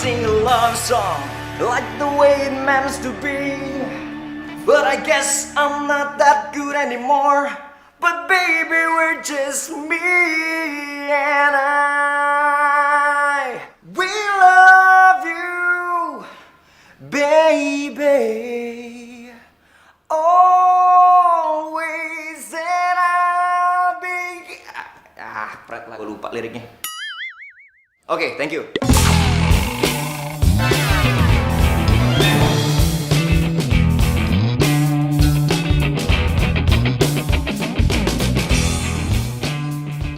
sing a love song like the way it meant to be. But I guess I'm not that good anymore. But baby, we're just me and I. We love you, baby. Always and I'll be. Pret lah, gue lupa liriknya. Oke, thank you.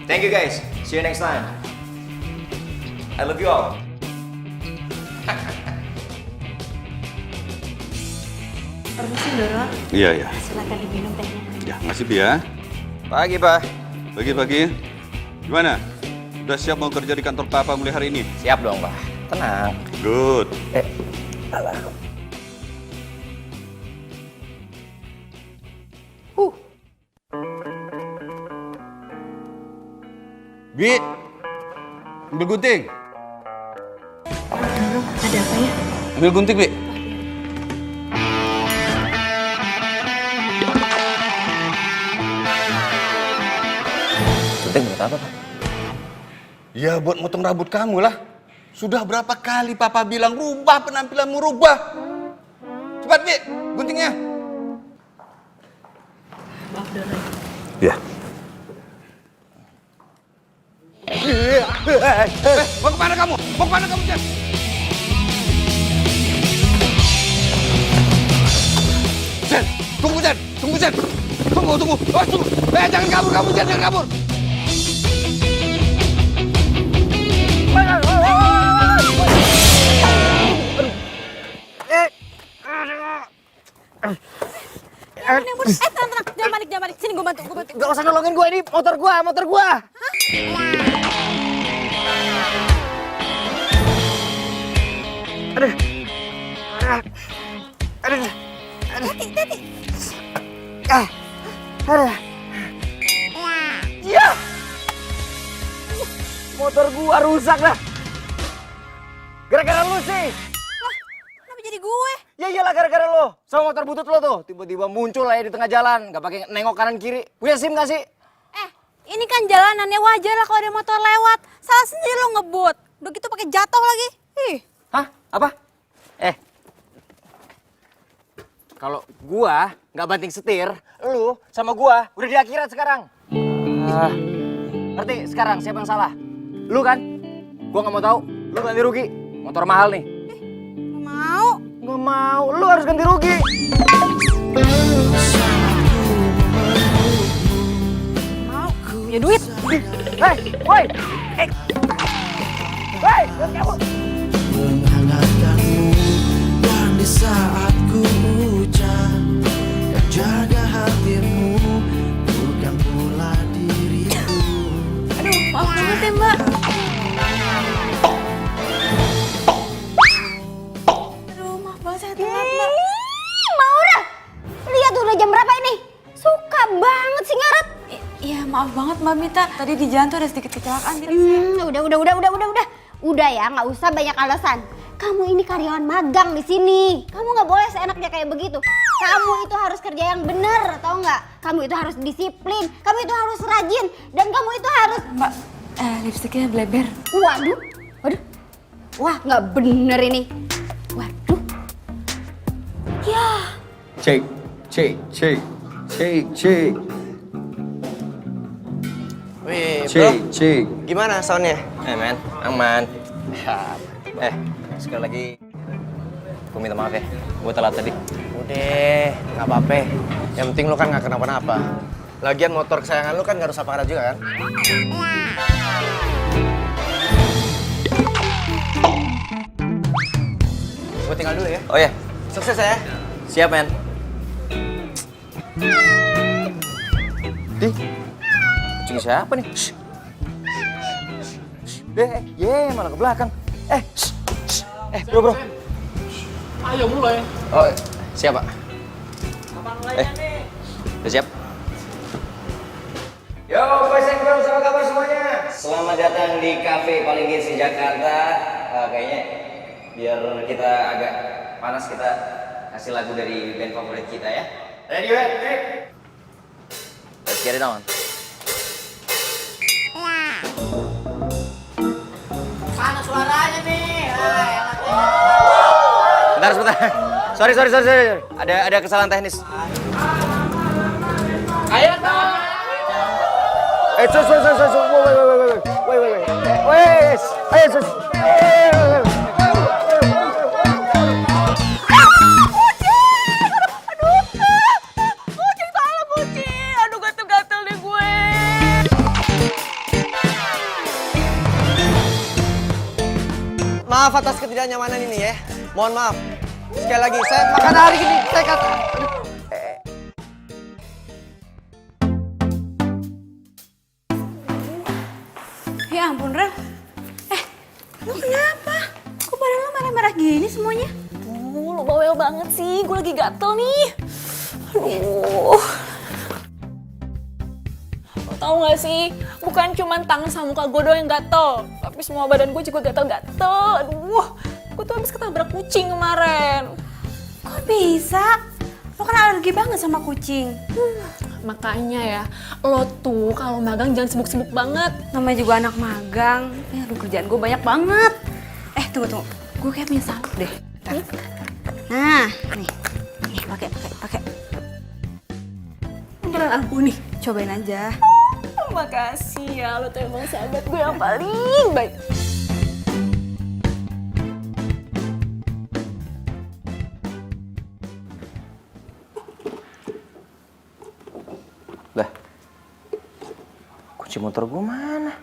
Thank you guys. See you next time. I love you all. Permisi, Doro. Iya, iya. Silakan diminum tehnya. Ya, makasih, Bi ya. Pagi, Pak. Pagi-pagi. Gimana? Udah siap mau kerja di kantor Papa mulai hari ini? Siap dong, Pak. Tenang. Good. Alah. Bi, ambil gunting. Doro, ada apa ya? Ambil gunting, Bi. Gunting buat apa, Pak? Ya, buat motong rambut kamu lah. Sudah berapa kali Papa bilang rubah penampilanmu, rubah. Cepat, Bi, guntingnya. Maaf, Doro. Ya. Mau kemana kamu? Mau kemana kamu, Jen? Jen, tunggu, Jen. Tunggu, Jen. Tunggu. Oh, tunggu. Jangan kabur kamu, Jen. Jangan kabur. Tenang. Jangan balik. Sini gue bantu. Gak usah nolongin gue, ini motor gue. Aduh. Hati. Aduh. Ya. Motor gua rusak dah. Gara-gara lu sih. Kenapa jadi gue? Ya iyalah gara-gara lo. Sama motor butut lo tuh tiba-tiba muncul aja di tengah jalan, gak pakai nengok kanan kiri. Punya SIM gak sih? Ini kan jalanannya wajar lah kalau ada motor lewat. Salah sendiri lo ngebut. Udah gitu pakai jatuh lagi. Ih. Hah? Apa? Kalau gua nggak banting setir, lu sama gua udah di akhirat sekarang. Ngerti sekarang siapa yang salah? Lu kan? Gua nggak mau tahu. Lu ganti rugi. Motor mahal nih. Gak mau. Nggak mau. Lu harus ganti rugi. Mau. Punya duit. Hei, woi. Hei, jangan kabur. Menghangatkanmu dan di saat ku hujan dan jaga hatimu bukan pula diriku. Aduh, maaf banget ya, Mbak. Aduh, maaf banget saya telat, Mbak. Maura, lihat udah jam berapa ini? Suka banget sih ngaret. Iya, maaf banget Mbak Mita. Tadi di jalan tuh ada sedikit kecelakaan. Udah ya, nggak usah banyak alasan. Kamu ini karyawan magang di sini. Kamu nggak boleh seenaknya kayak begitu. Kamu itu harus kerja yang bener, tau nggak? Kamu itu harus disiplin. Kamu itu harus rajin. Dan kamu itu harus... Mbak, lipstiknya bleber. Waduh. Wah, nggak bener ini. Waduh. Ya. Cek. Wih, bro, Cek. gimana soundnya? Men, aman. Sekali lagi, gue minta maaf ya. Gue telat tadi. Udah, nggak apa-apa. Yang penting lu kan nggak kenapa-napa. Lagian motor kesayangan lu kan nggak rusak parah juga kan? Gue tinggal dulu ya. Oh ya, Sukses ya. siap men. Di, kucing siapa nih? Malah ke belakang. Bro. Ayo mulai. Oh, siap, Pak. Udah siap? Yo, boys and girls, apa kabar semuanya? Selamat datang di kafe paling hits di Jakarta. Kayaknya Biar kita agak panas, kita kasih lagu dari band favorit kita ya. Ready, ready? Let's get it on. Mana suaranya nih? Bentar, sebentar. Sorry. Ada kesalahan teknis. Ayo dong. Kucing salah kucing. Aduh gatel-gatel deh gue. Maaf atas ketidaknyamanan ini ya. Mohon maaf. Sekali lagi, saya makan hari ini. Saya kata. Ya ampun, Rel. Lu kenapa? Kok badan lu merah-merah gini semuanya? Lu bawel banget sih, gue lagi gatel nih. Aduh. Lo tau gak sih, bukan cuma tangan sama muka gue doang yang gatel, tapi semua badan gue juga gatel-gatel. Aduh, gue tuh habis ketabrak kucing kemarin. Kok bisa? Lo kan alergi banget sama kucing. Makanya ya, lo tuh kalau magang jangan sibuk-sibuk banget. Namanya juga anak magang. Aduh, kerjaan gue banyak banget. Tunggu. Gue kayak punya sabuk deh. Bentar. Nah, nih. Nih, pakai. Beneran ampuh nih. Cobain aja. Makasih ya, lo tuh emang sahabat gue yang paling baik. Lah, kunci motor gue mana?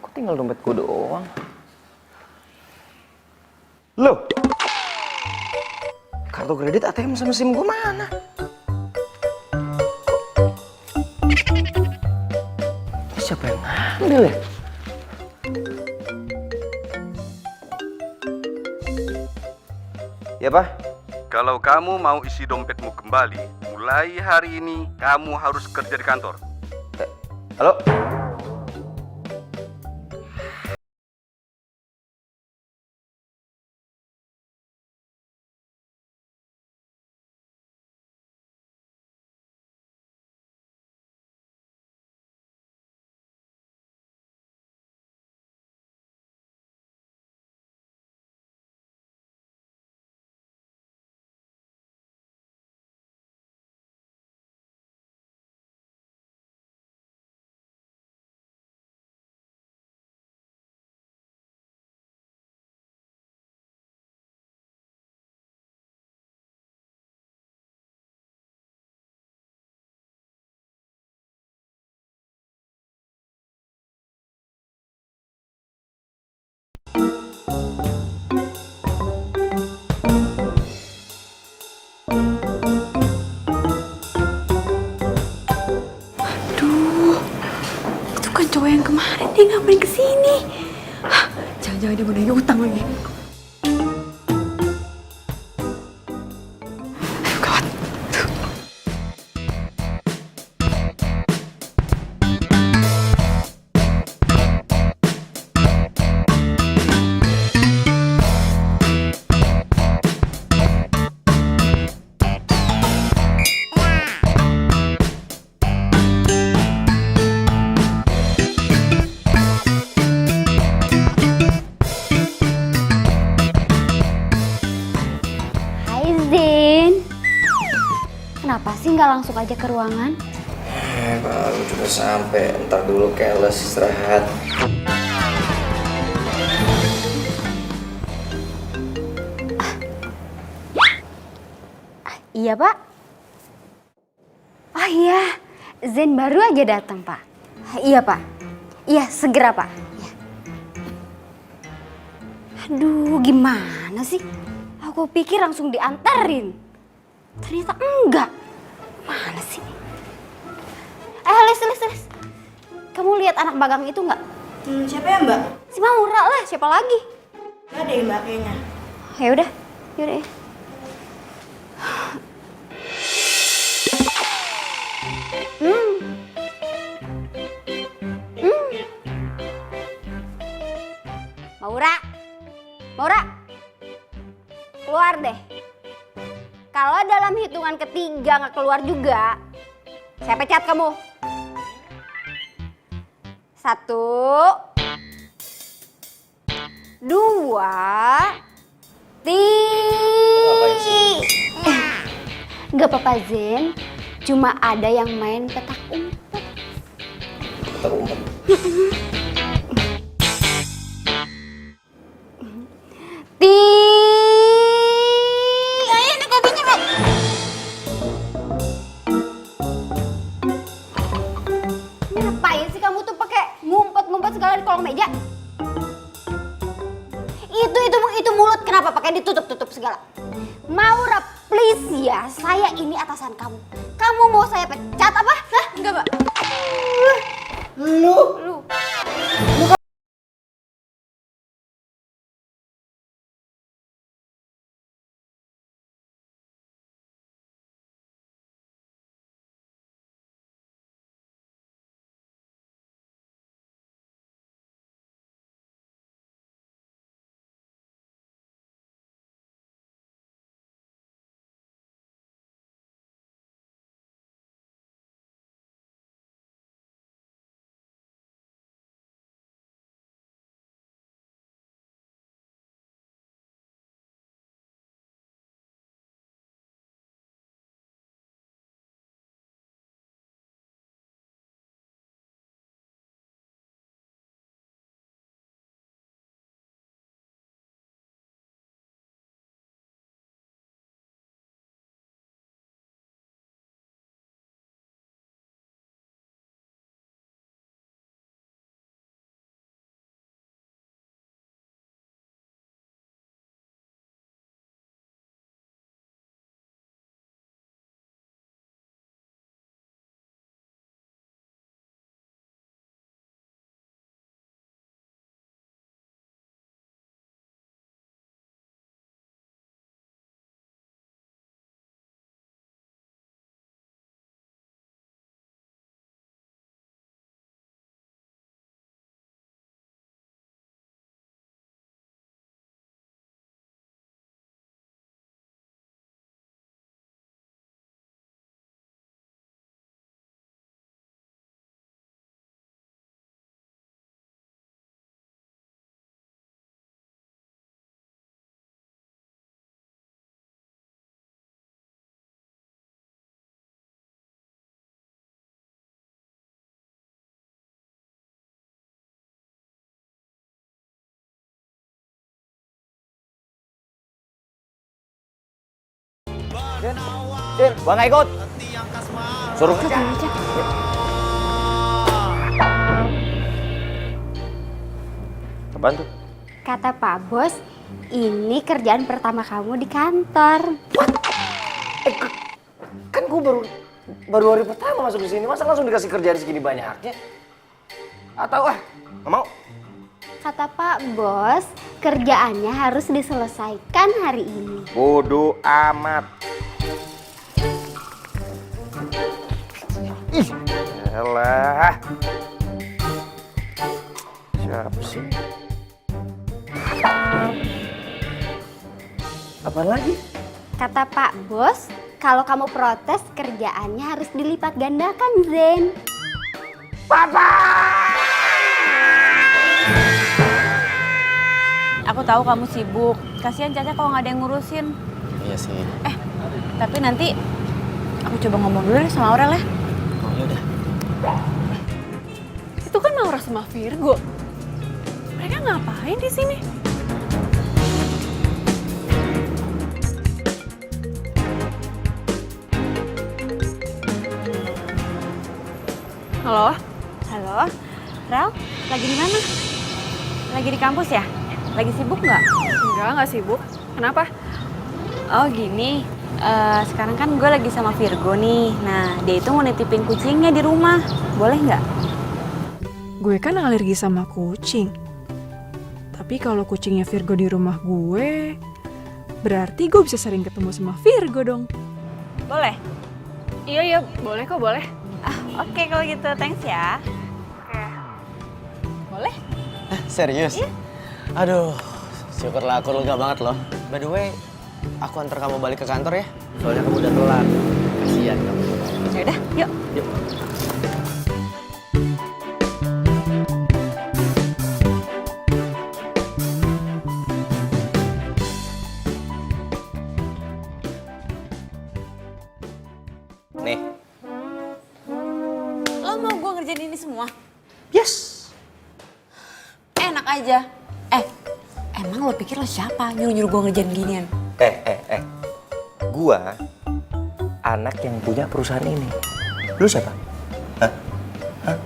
Kok tinggal dompet gue doang? Loh, kartu kredit ATM sama SIM gue mana? Ini siapa yang ngambil ya? Ya, Pak. Kalau kamu mau isi dompetmu kembali, mulai hari ini kamu harus kerja di kantor. Halo? Cowok yang kemarin dia ngapain kesini? Jangan-jangan dia mau nanya utang lagi. Aduh, gawat. Kenapa sih nggak langsung aja ke ruangan? Baru juga sampai. Ntar dulu keles istirahat. Iya, Pak. Oh iya, Zen baru aja datang, Pak. Iya, Pak. Iya, segera, Pak. Iya. Aduh, gimana sih? Aku pikir langsung diantarin. Ternyata enggak. Mana sih? Les. Kamu lihat anak magang itu enggak? Siapa ya, Mbak? Si Maura lah, siapa lagi? Gak ada ya, Mbak, kayaknya. Yaudah ya. Maura, Maura, keluar deh. Kalau dalam hitungan ketiga nggak keluar juga, saya pecat kamu. 1, 2, 3. Gak apa-apa Zen, cuma ada yang main petak umpet. Petak umpet. Ayo ini kopinya, Bang. Ngapain sih kamu tuh pakai ngumpet-ngumpet segala di kolong meja? Itu mulut kenapa pakai ditutup-tutup segala? Maura, please ya, saya ini atasan kamu. Kamu mau saya pecat apa? Hah? Enggak, Mbak. Lu. Din, gua nggak ikut. Suruh. Apaan tuh? Kata Pak Bos, ini kerjaan pertama kamu di kantor. Kan gua baru hari pertama masuk di sini, masa langsung dikasih kerjaan segini banyaknya? Atau nggak mau? Kata Pak Bos, kerjaannya harus diselesaikan hari ini. Bodoh amat. Ih, elah. Siapa sih? Apaan lagi? Kata Pak Bos, kalau kamu protes kerjaannya harus dilipat gandakan, Zen. Aku tahu kamu sibuk. Kasihan Caca kalau nggak ada yang ngurusin. Iya sih. Tapi nanti aku coba ngomong dulu deh sama Aurel ya. Oh yaudah. Itu kan Maura sama Virgo. Mereka ngapain di sini? Halo? Halo, Rel, lagi di mana? Lagi di kampus ya? Lagi sibuk nggak? Enggak sibuk. Kenapa? Oh gini, sekarang kan gue lagi sama Virgo nih. Nah, dia itu mau nitipin kucingnya di rumah. Boleh nggak? Gue kan alergi sama kucing. Tapi kalau kucingnya Virgo di rumah gue, berarti gue bisa sering ketemu sama Virgo dong. Boleh? Iya, boleh kok, boleh. Oke, kalau gitu, thanks ya. Boleh? Serius? Aduh, Syukurlah aku lega banget loh. By the way, aku antar kamu balik ke kantor ya. Soalnya kamu udah telat. Kasihan kamu. Ya udah, yuk. Yuk. Nih, Lo mau gue ngerjain ini semua? yes. Enak aja. Emang lo pikir lo siapa nyuruh-nyuruh gue ngerjain ginian? Gua anak yang punya perusahaan ini. Lu siapa? Hah? Hah?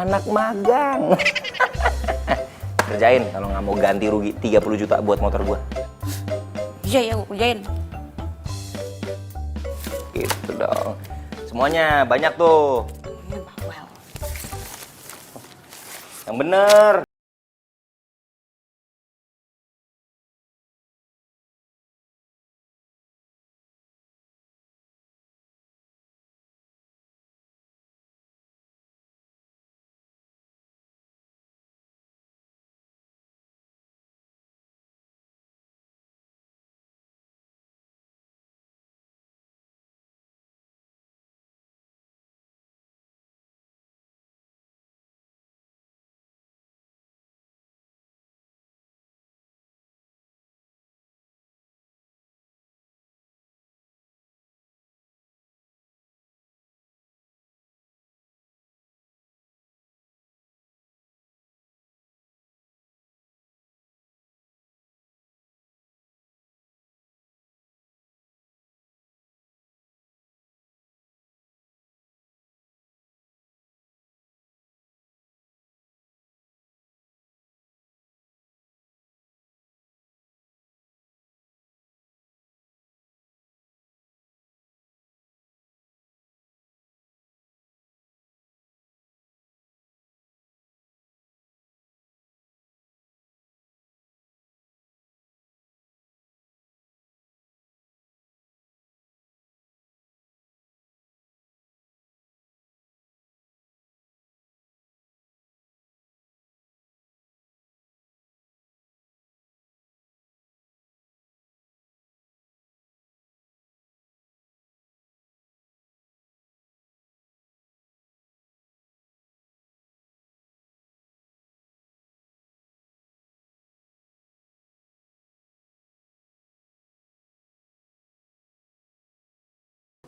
Anak magang. Kerjain kalau nggak mau ganti rugi 30 juta buat motor gua. Iya ya, gue kerjain. Gitu dong. Semuanya banyak tuh. Bawel. Yang bener.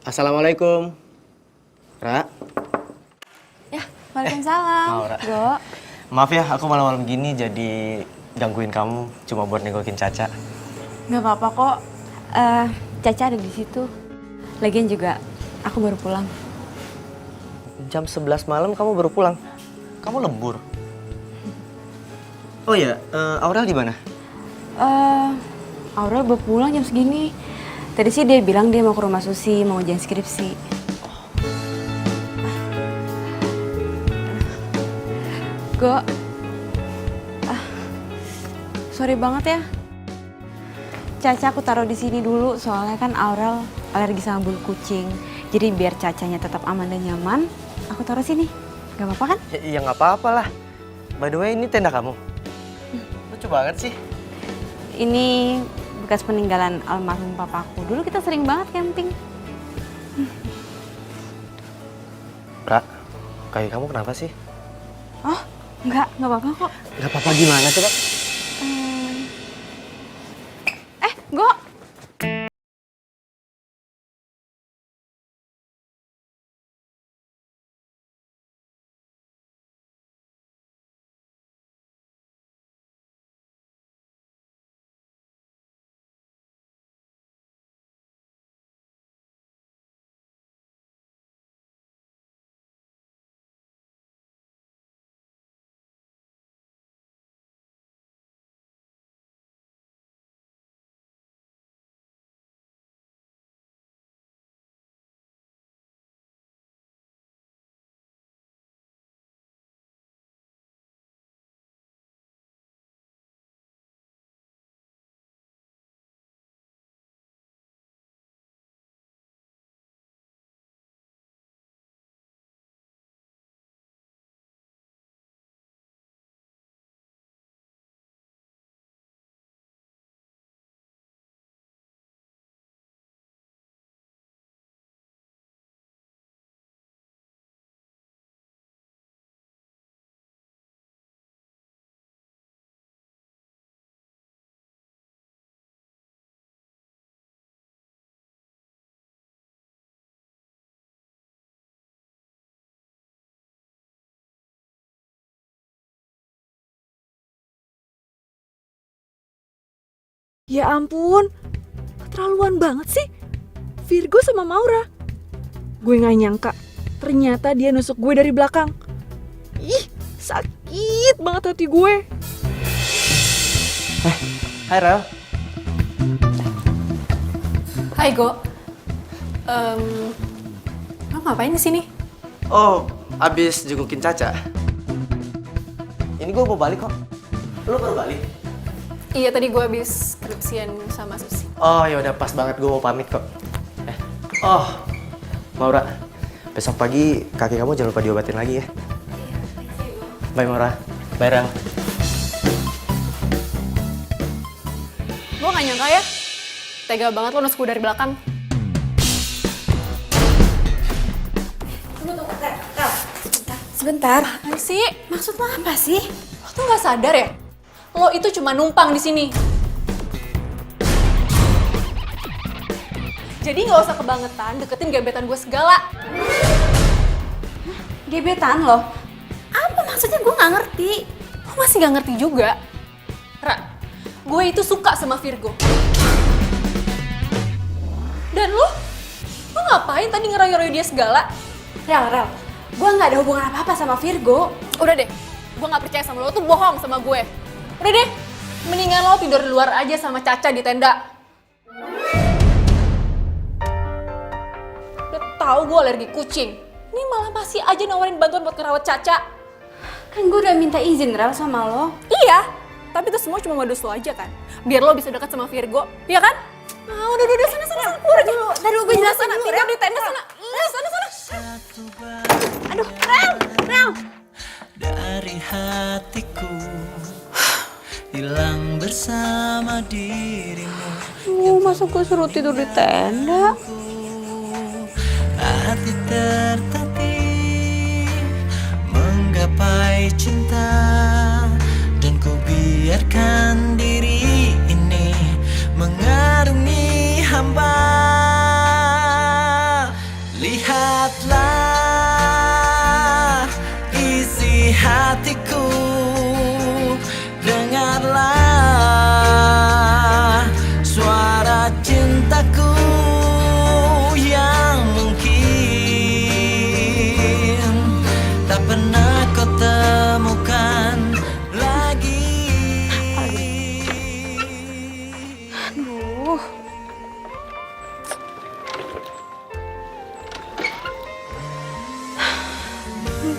Assalamualaikum. Ra. Ya, waalaikumsalam. Mau, Ra. Go. Maaf ya, aku malam-malam gini jadi gangguin kamu cuma buat nengokin Caca. Gak apa-apa kok. Caca ada di situ. Lagian juga aku baru pulang. Jam 11 malam kamu baru pulang. Kamu lembur. Oh iya, Aurel di mana? Aurel baru pulang jam segini. Tadi sih dia bilang dia mau ke rumah Susi, mau ngerjain skripsi. Go. Sorry banget ya. Caca aku taruh di sini dulu soalnya kan Aurel alergi sama bulu kucing. Jadi biar Cacanya tetap aman dan nyaman, aku taruh sini. Gak apa-apa kan? Ya nggak apa-apa lah. By the way, ini tenda kamu. Lucu banget sih. Ini bekas peninggalan almarhum papaku. Dulu kita sering banget camping. Ra, kaki kamu kenapa sih? Oh, nggak apa-apa kok. Nggak apa-apa gimana coba? Go. Ya ampun, keterlaluan banget sih. Virgo sama Maura. Gue gak nyangka, ternyata dia nusuk gue dari belakang. Ih, sakit banget hati gue. Hai Rel. Hai Go. Lo ngapain di sini? Oh, abis jengukin Caca. Ini gue mau balik kok. Lo baru balik? Iya, tadi gue habis skripsian sama Susi. Oh ya udah pas banget, gue mau pamit kok. Oh, Maura, besok pagi kaki kamu jangan lupa diobatin lagi ya. Bye Maura. Bye Rel. Gue gak nyangka ya, tega banget lo nusuk gue dari belakang. Sebentar. Apaan sih? Maksud lo apa sih? Lo tuh gak sadar ya? Lo itu cuma numpang di sini. Jadi nggak usah kebangetan deketin gebetan gue segala. Gebetan lo? Apa maksudnya, gue nggak ngerti. Lo masih nggak ngerti juga? Ra, gue itu suka sama Virgo. Dan lo ngapain tadi ngerayu-rayu dia segala? Rel, gue nggak ada hubungan apa-apa sama Virgo. Udah deh, gue nggak percaya sama lo tuh bohong sama gue. Udah deh, mendingan lo tidur di luar aja sama Caca di tenda. Udah tahu gue alergi kucing. Ini malah masih aja nawarin bantuan buat ngerawat Caca. Kan gue udah minta izin Rel sama lo. Iya, tapi itu semua cuma modus lo aja kan. Biar lo bisa dekat sama Virgo, iya kan? Ah, udah, sana, keluar aja. Tadi gue jelasin Sana, dulu, tidur Rel. di tenda sana. Sana. Aduh, Rel. Dari hatiku hilang bersama dirimu. Masa gue suruh tidur di tenda? Hati tertatih menggapai cinta, dan ku biarkan diri ini mengarungi hamba. Lihatlah isi hatiku, dengarlah suara cintaku yang mungkin tak pernah kau temukan lagi. Aduh.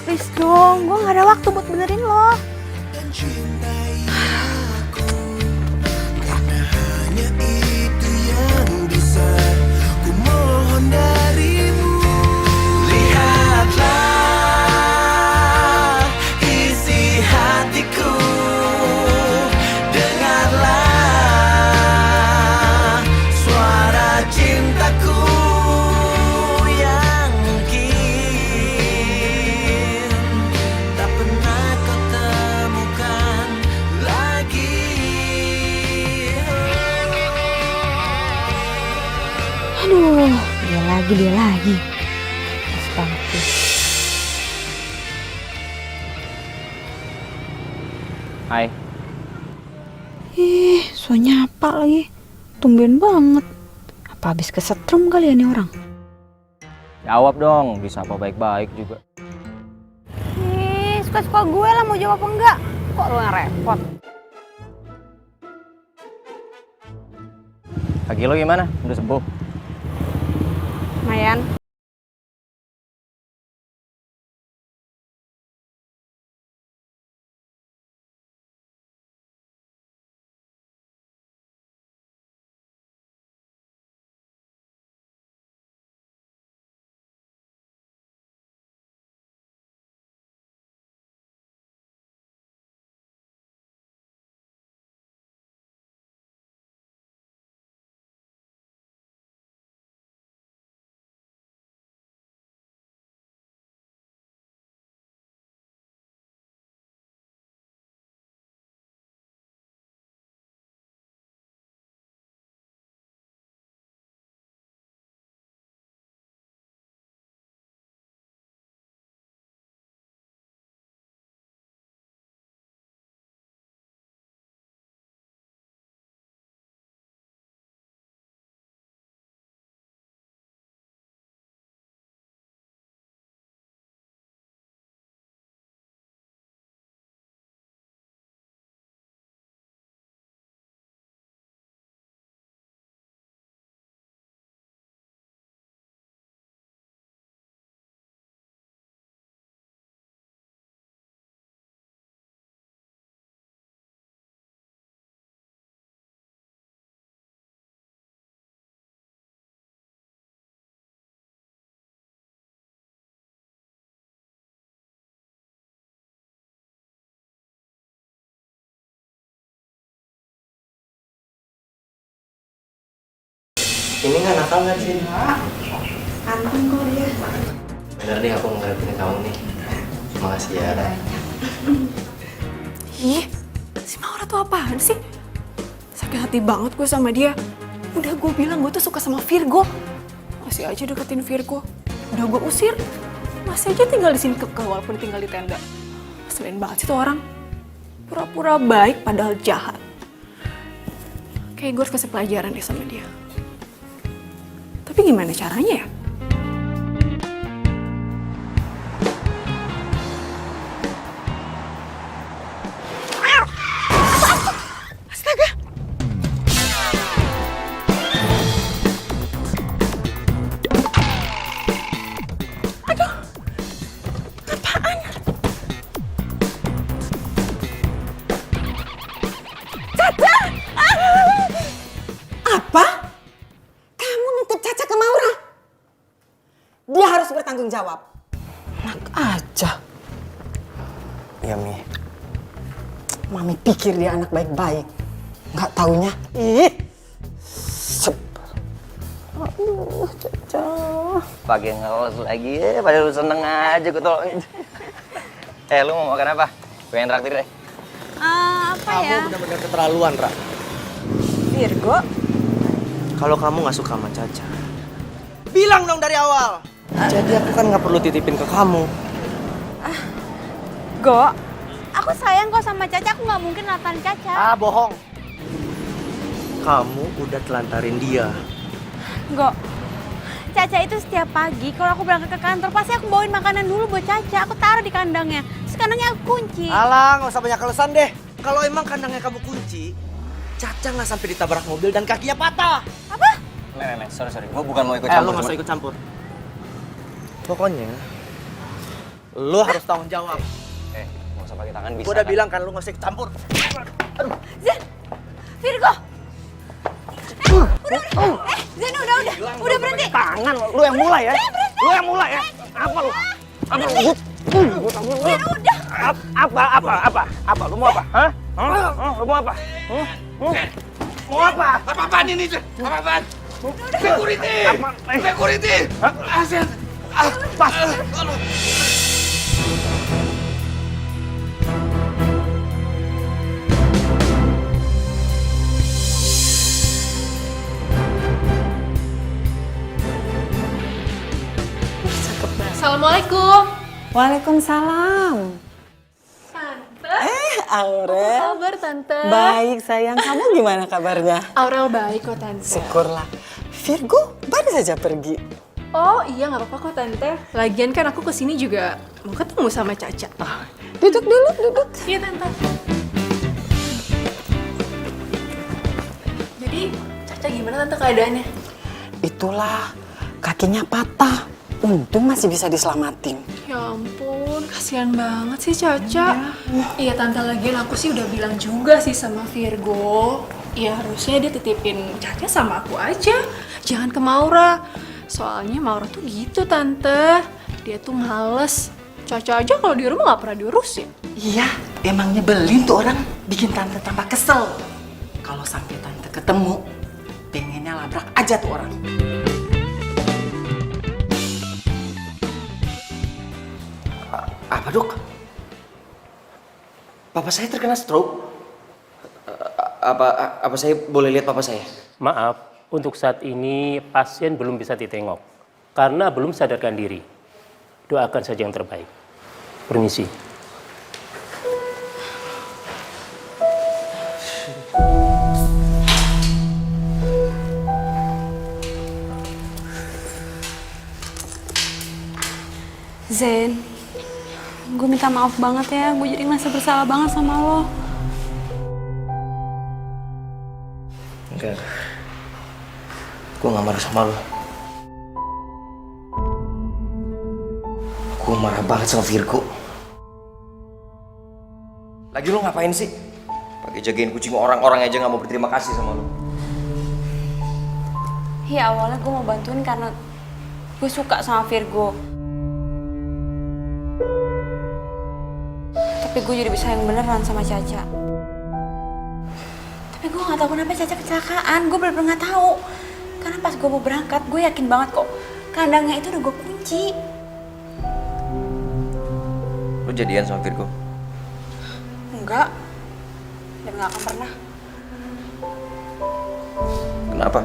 Please dong, gue gak ada waktu buat benerin lo. Dan cintai aku, karena hanya itu yang bisa ku mohon darimu. Lihatlah isi hatiku, dengarlah suara cintaku yang mungkin tak pernah kau temukan lagi. Aduh, dia lagi. Pas banget sih. Hai. So nyapa lagi. Tumben banget. Apa habis kesetrum kali ya nih orang? Jawab dong, bisa apa baik-baik juga. Suka-suka gue lah mau jawab apa enggak. Kok lo yang repot? Kaki lo gimana? Udah sembuh? Lumayan. Ini nggak nakal nggak sih? Anteng kok dia. Bener deh aku ngertiin kamu nih. Makasih ya. Ih, si Maura tuh apaan sih? Sakit hati banget gue sama dia. Udah gue bilang gue tuh suka sama Virgo. Masih aja deketin Virgo. Udah gue usir. Masih aja tinggal di sini kekeh walaupun tinggal di tenda. Selain banget sih tuh orang. Pura-pura baik padahal jahat. Kayak gue harus kasih pelajaran deh sama dia. Tapi gimana caranya ya? Apa? Kamu nitip Caca ke Maura? Dia harus bertanggung jawab. Enak aja. Iya, Mi. Mami pikir dia anak baik-baik. Nggak taunya, ih. Aduh, Caca. Pakai ngelos lagi ya, padahal lu seneng aja gue tolongin. Lu mau makan apa? Pengen traktir deh. Apa ya? Kamu benar-benar keterlaluan, Ra. Virgo? Kalau kamu nggak suka sama Caca, bilang dong dari awal. Jadi aku kan nggak perlu titipin ke kamu. Go, aku sayang kok sama Caca, aku nggak mungkin lantarin Caca. Ah, bohong. Kamu udah telantarin dia. Go, Caca itu setiap pagi kalau aku berangkat ke kantor pasti aku bawain makanan dulu buat Caca. Aku taruh di kandangnya. Terus kandangnya aku kunci. Alah, nggak usah banyak alasan deh. Kalau emang kandangnya kamu kunci, Caca nggak sampai ditabrak mobil dan kakinya patah. Apa? Nek, sorry. Gue bukan mau ikut Lu campur. nggak usah ikut campur. Pokoknya, lu harus tanggung jawab. Nggak usah pakai tangan bisa. Gue udah bilang kan lu nggak usah ikut campur. Zen, Virgo. Zen udah berhenti. Tangan, lu yang mulai ya. Lu yang mulai ya. Apa lu? Apa lu? Zen udah. Apa? Lu mau apa? Hah? Lu mau apa? Mau apa? Apa-apaan ini? Apa-apaan? Security! Security! Asen! Pas. Assalamualaikum. Waalaikumsalam. Tante. Aurel. Kabar Tante? Baik sayang, kamu gimana kabarnya? Aurel baik kok Tante. Syukurlah. Virgo baru saja pergi. Oh iya nggak apa-apa kok Tante. Lagian kan aku kesini juga mau ketemu sama Caca. Duduk dulu, duduk. Iya Tante. Jadi Caca gimana Tante keadaannya? Itulah, kakinya patah. Untung masih bisa diselamatin. Ya ampun, kasihan banget sih Caca. Iya Tante, lagian aku sih udah bilang juga sih sama Virgo. Ya harusnya dia titipin Caca sama aku aja. Jangan ke Maura. Soalnya Maura tuh gitu Tante. Dia tuh males. Caca aja kalau di rumah gak pernah diurusin. Iya, emang nyebelin tuh orang. Bikin tante tambah kesel. Kalau sampai tante ketemu, pengennya labrak aja tuh orang. Apa dok? Papa saya terkena stroke. Apa saya boleh lihat papa saya? Maaf, untuk saat ini pasien belum bisa ditengok karena belum sadarkan diri. Doakan saja yang terbaik. Permisi. Zen, gue minta maaf banget ya. Gue jadi ngerasa bersalah banget sama lo. Enggak. Gue gak marah sama lo. Gue marah banget sama Virgo. Lagi lu ngapain sih? Pakai jagain kucing orang-orang aja nggak mau berterima kasih sama lu. Ya awalnya gue mau bantuin karena gue suka sama Virgo. Tapi gue jadi bisa yang beneran sama Caca. Tapi gue nggak tahu kenapa Caca kecelakaan. Gue bener-bener nggak tahu. Karena pas gue mau berangkat, gue yakin banget kok kandangnya itu udah gue kunci. Lu jadian sama Virgo? Enggak, dan gak akan pernah. Kenapa?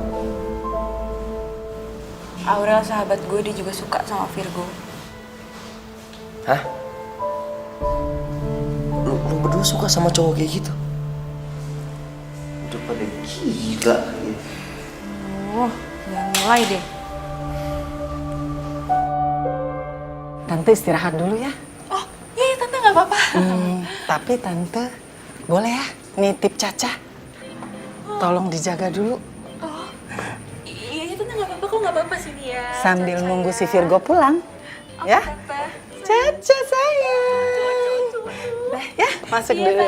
Aurel sahabat gue, dia juga suka sama Virgo. Hah? Lu berdua suka sama cowok kayak gitu? Udah pada gila. Oh, jangan mulai deh. Tante istirahat dulu ya. Oh, iya tante nggak apa-apa. Tapi tante boleh ya nitip Caca. Tolong dijaga dulu Iya tante nggak apa-apa kok, nggak apa-apa sini ya. sambil nunggu si Virgo pulang. Ya? Caca sayang. Dah ya, masuk dulu.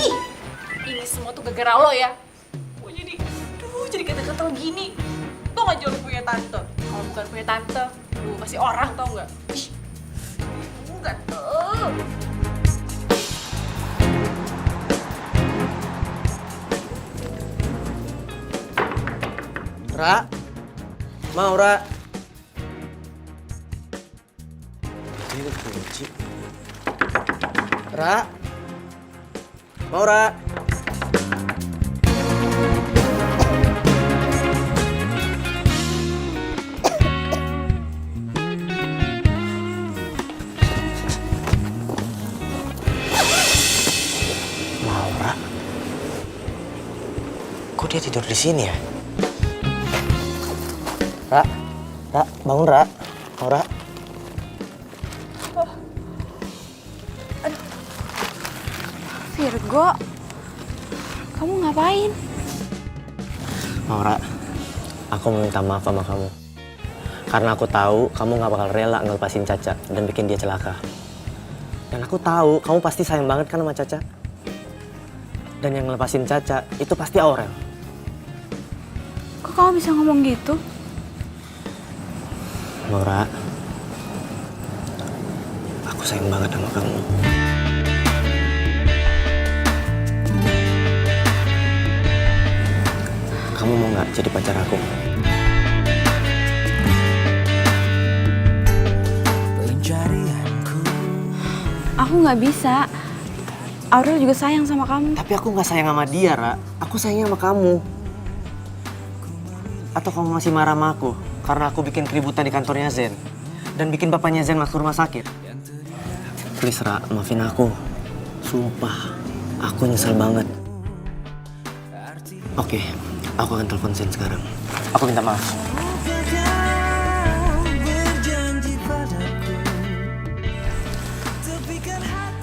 Ih, ini semua tuh gara-gara lo ya. Gue jadi kata-kata gini. Tuh nggak jauh punya tante. Kalau bukan punya tante, lu masih orang tau nggak? Ih, enggak tuh. Ra, Maura. Ini kunci. Ra, Maura. Maura. Kok dia tidur di sini ya? Ra, bangun Ra. Maura. Virgo, kamu ngapain? Maura, aku mau minta maaf sama kamu. Karena aku tahu kamu gak bakal rela ngelepasin Caca dan bikin dia celaka. Dan aku tahu kamu pasti sayang banget kan sama Caca. Dan yang ngelepasin Caca itu pasti Aurel. Kok kamu bisa ngomong gitu? Maura, aku sayang banget sama kamu. Kamu mau nggak jadi pacar aku? Aku nggak bisa. Aurel juga sayang sama kamu. Tapi aku nggak sayang sama dia, Ra. Aku sayangnya sama kamu. Atau kamu masih marah sama aku karena aku bikin keributan di kantornya Zen dan bikin bapaknya Zen masuk rumah sakit? Please, Ra, maafin aku. Sumpah, aku nyesel banget. Oke, aku akan telepon Zen sekarang. Aku minta maaf.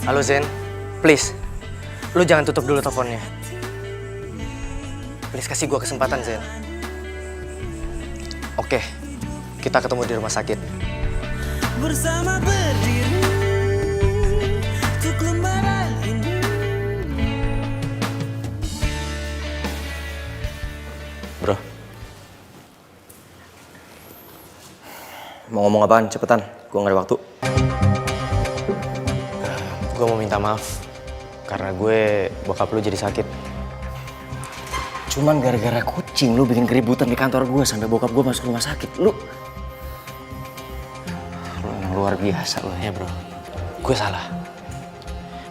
Halo Zen, please, lu jangan tutup dulu teleponnya. Please kasih gua kesempatan Zen. Oke, kita ketemu di rumah sakit. Bersama berdiri untuk lembaran ini. Bro. Mau ngomong apaan? Cepetan, gua nggak ada waktu. Gue mau minta maaf karena gue bokap lu jadi sakit. Cuman gara-gara kucing lu bikin keributan di kantor gue sampai bokap gue masuk rumah sakit. Lu emang luar biasa lu Ya bro, gue salah.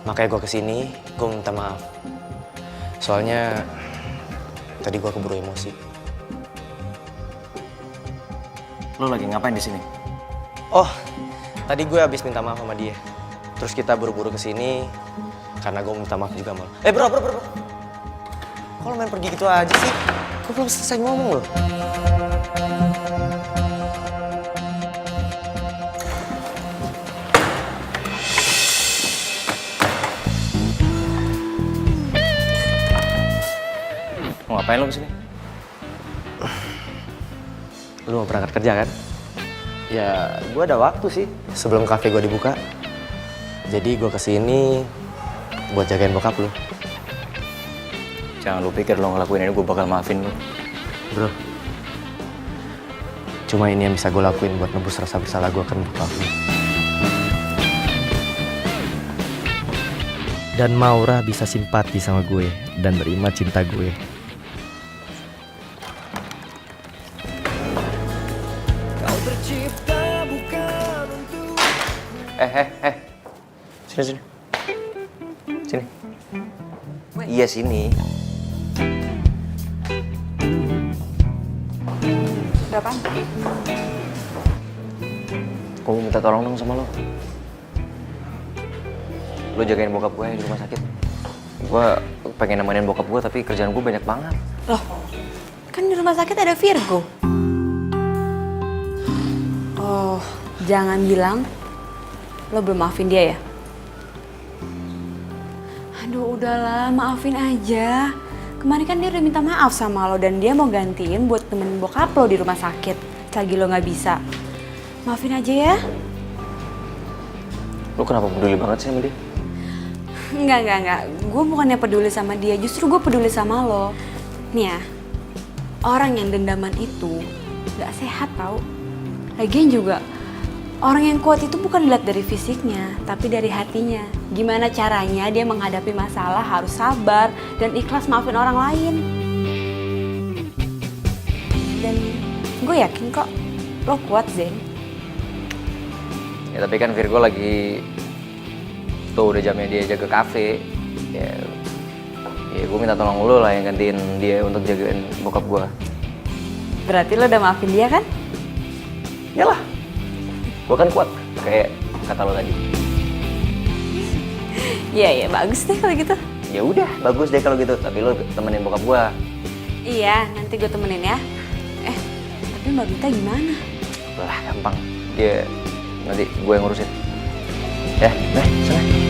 Makanya gue kesini, gue minta maaf. Soalnya tadi gue keburu emosi. Lu lagi ngapain di sini? Oh, tadi gue habis minta maaf sama dia. Terus kita buru-buru kesini karena gue minta maaf juga mal. Bro. Kok lu main pergi gitu aja sih? Gue belum selesai ngomong loh. Mau ngapain lu kesini? Lu mau berangkat kerja kan? Ya, gue ada waktu sih sebelum kafe gue dibuka. Jadi gue kesini buat jagain bokap lu. Jangan lu pikir lo ngelakuin ini gue bakal maafin lu. Bro, cuma ini yang bisa gue lakuin buat nebus rasa bersalah gue kan bokap lu. Dan Maura bisa simpati sama gue dan nerima cinta gue. Sini. Sini. Iya sini. Udah apaan? Gue mau minta tolong dong sama lo. Lo jagain bokap gue di rumah sakit. Gue pengen nemenin bokap gue tapi kerjaan gue banyak banget. Loh, kan di rumah sakit ada Virgo. Oh, jangan bilang lo belum maafin dia ya? Aduh, udahlah, maafin aja. Kemarin kan dia udah minta maaf sama lo dan dia mau gantiin buat temenin bokap lo di rumah sakit. Selagi lo nggak bisa. Maafin aja ya. Lo kenapa peduli banget sih sama dia? Enggak. Gue bukannya peduli sama dia, justru gue peduli sama lo. Nih ya, orang yang dendaman itu gak sehat tau. Lagian juga, orang yang kuat itu bukan dilihat dari fisiknya, tapi dari hatinya. Gimana caranya dia menghadapi masalah harus sabar dan ikhlas maafin orang lain. Dan gue yakin kok, lo kuat Zen. Ya tapi kan Virgo lagi tuh udah jamnya dia jaga kafe. Ya gue minta tolong lo lah yang gantiin dia untuk jagain bokap gue. Berarti lo udah maafin dia kan? Yalah, gue kan kuat kayak kata lo tadi. Iya, bagus deh kalau gitu. Ya udah, bagus deh kalau gitu. Tapi lo temenin bokap gue. Iya, nanti gue temenin ya. Tapi Mbak Bita gimana? Lah gampang, dia nanti gue yang ngurusin. Ya, sana.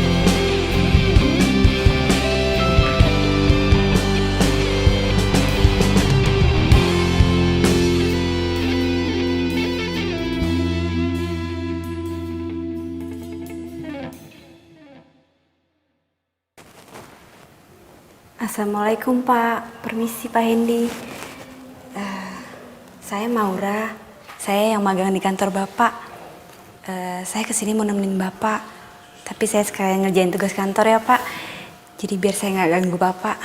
Assalamualaikum Pak, permisi Pak Hendy. Saya Maura, saya yang magang di kantor Bapak. Saya kesini mau nemenin Bapak, tapi saya sekalian ngerjain tugas kantor ya Pak. Jadi biar saya nggak ganggu Bapak.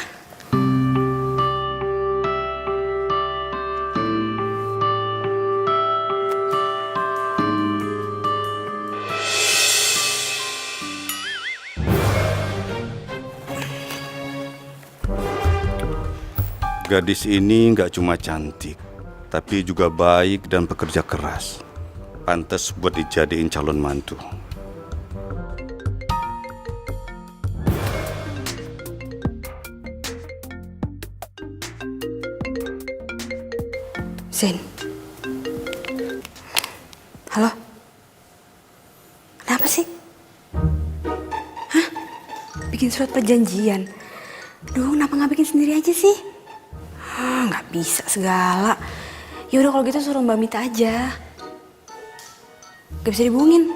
Gadis ini nggak cuma cantik, tapi juga baik dan pekerja keras. Pantas buat dijadiin calon mantu. Zen. Halo? Kenapa sih? Hah? Bikin surat perjanjian? Duh, kenapa nggak bikin sendiri aja sih? Nggak bisa segala. Ya udah kalau gitu suruh Mbak Mita aja. Gak bisa dihubungin.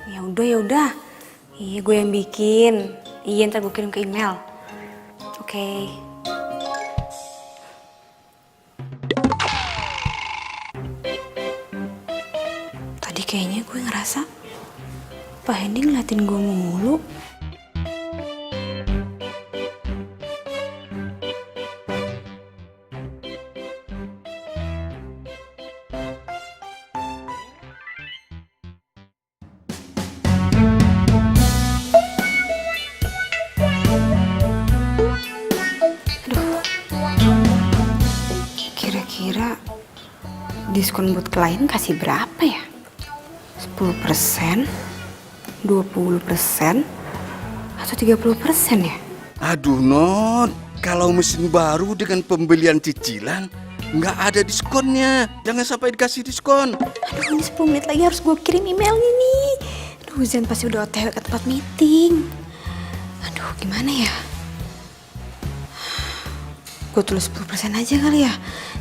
Ya udah. Iya, gue yang bikin. Iya, ntar gue kirim ke email. Oke. Tadi kayaknya gue ngerasa Pak Hendy ngeliatin gue mulu. Kira-kira diskon buat klien kasih berapa ya? 10%, 20%, atau 30% ya? Aduh Non, kalau mesin baru dengan pembelian cicilan nggak ada diskonnya. Jangan sampai dikasih diskon. Aduh, ini 10 menit lagi harus gue kirim emailnya nih. Aduh, Zen pasti udah OTW ke tempat meeting. Aduh, gimana ya? Gue tulis 10% aja kali ya.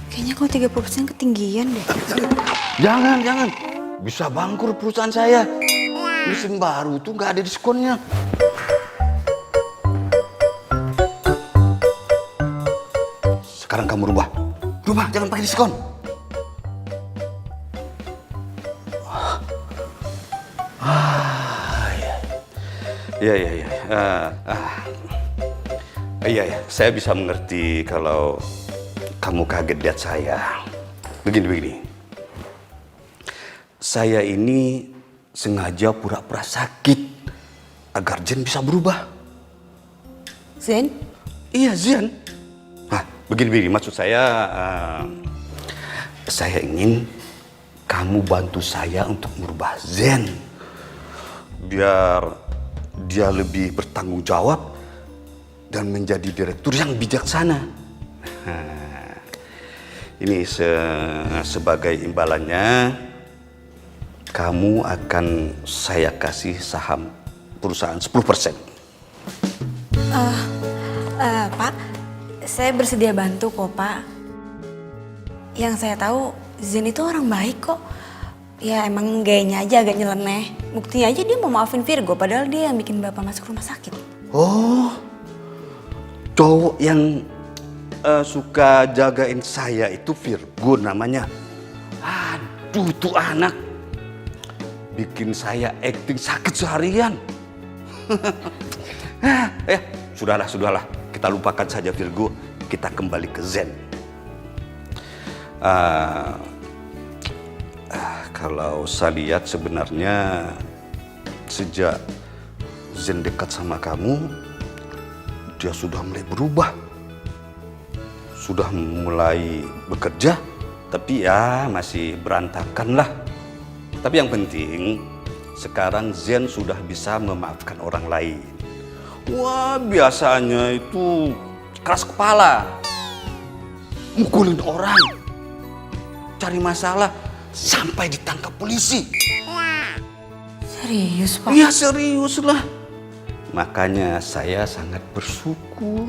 Kayaknya kalau 30% ketinggian deh. Jangan. Bisa bangkrut perusahaan saya. Mesin baru tuh nggak ada diskonnya. Sekarang kamu rubah, jangan pakai diskon. Iya, saya bisa mengerti kalau kamu kaget lihat saya. Begini. Saya ini sengaja pura-pura sakit agar Zen bisa berubah. Zen? Iya, Zen. Nah, begini-begini maksud saya ingin kamu bantu saya untuk merubah Zen. Biar dia lebih bertanggung jawab dan menjadi direktur yang bijaksana. Nah, ini sebagai imbalannya, kamu akan saya kasih saham perusahaan 10%. Pak, saya bersedia bantu kok, Pak. Yang saya tahu, Zen itu orang baik kok. Ya emang gayanya aja agak nyeleneh. Buktinya aja dia mau maafin Virgo, padahal dia yang bikin Bapak masuk rumah sakit. Oh, cowok yang suka jagain saya itu Virgo namanya. Aduh, tuh anak bikin saya acting sakit seharian. Sudahlah. Kita lupakan saja Virgo. Kita kembali ke Zen. Kalau saya lihat sebenarnya sejak Zen dekat sama kamu, dia sudah mulai berubah. Sudah mulai bekerja, tapi ya masih berantakan lah. Tapi yang penting, sekarang Zen sudah bisa memaafkan orang lain. Wah, biasanya itu keras kepala, mukulin orang, cari masalah, sampai ditangkap polisi. Serius, Pak? Iya, serius lah. Makanya saya sangat bersyukur.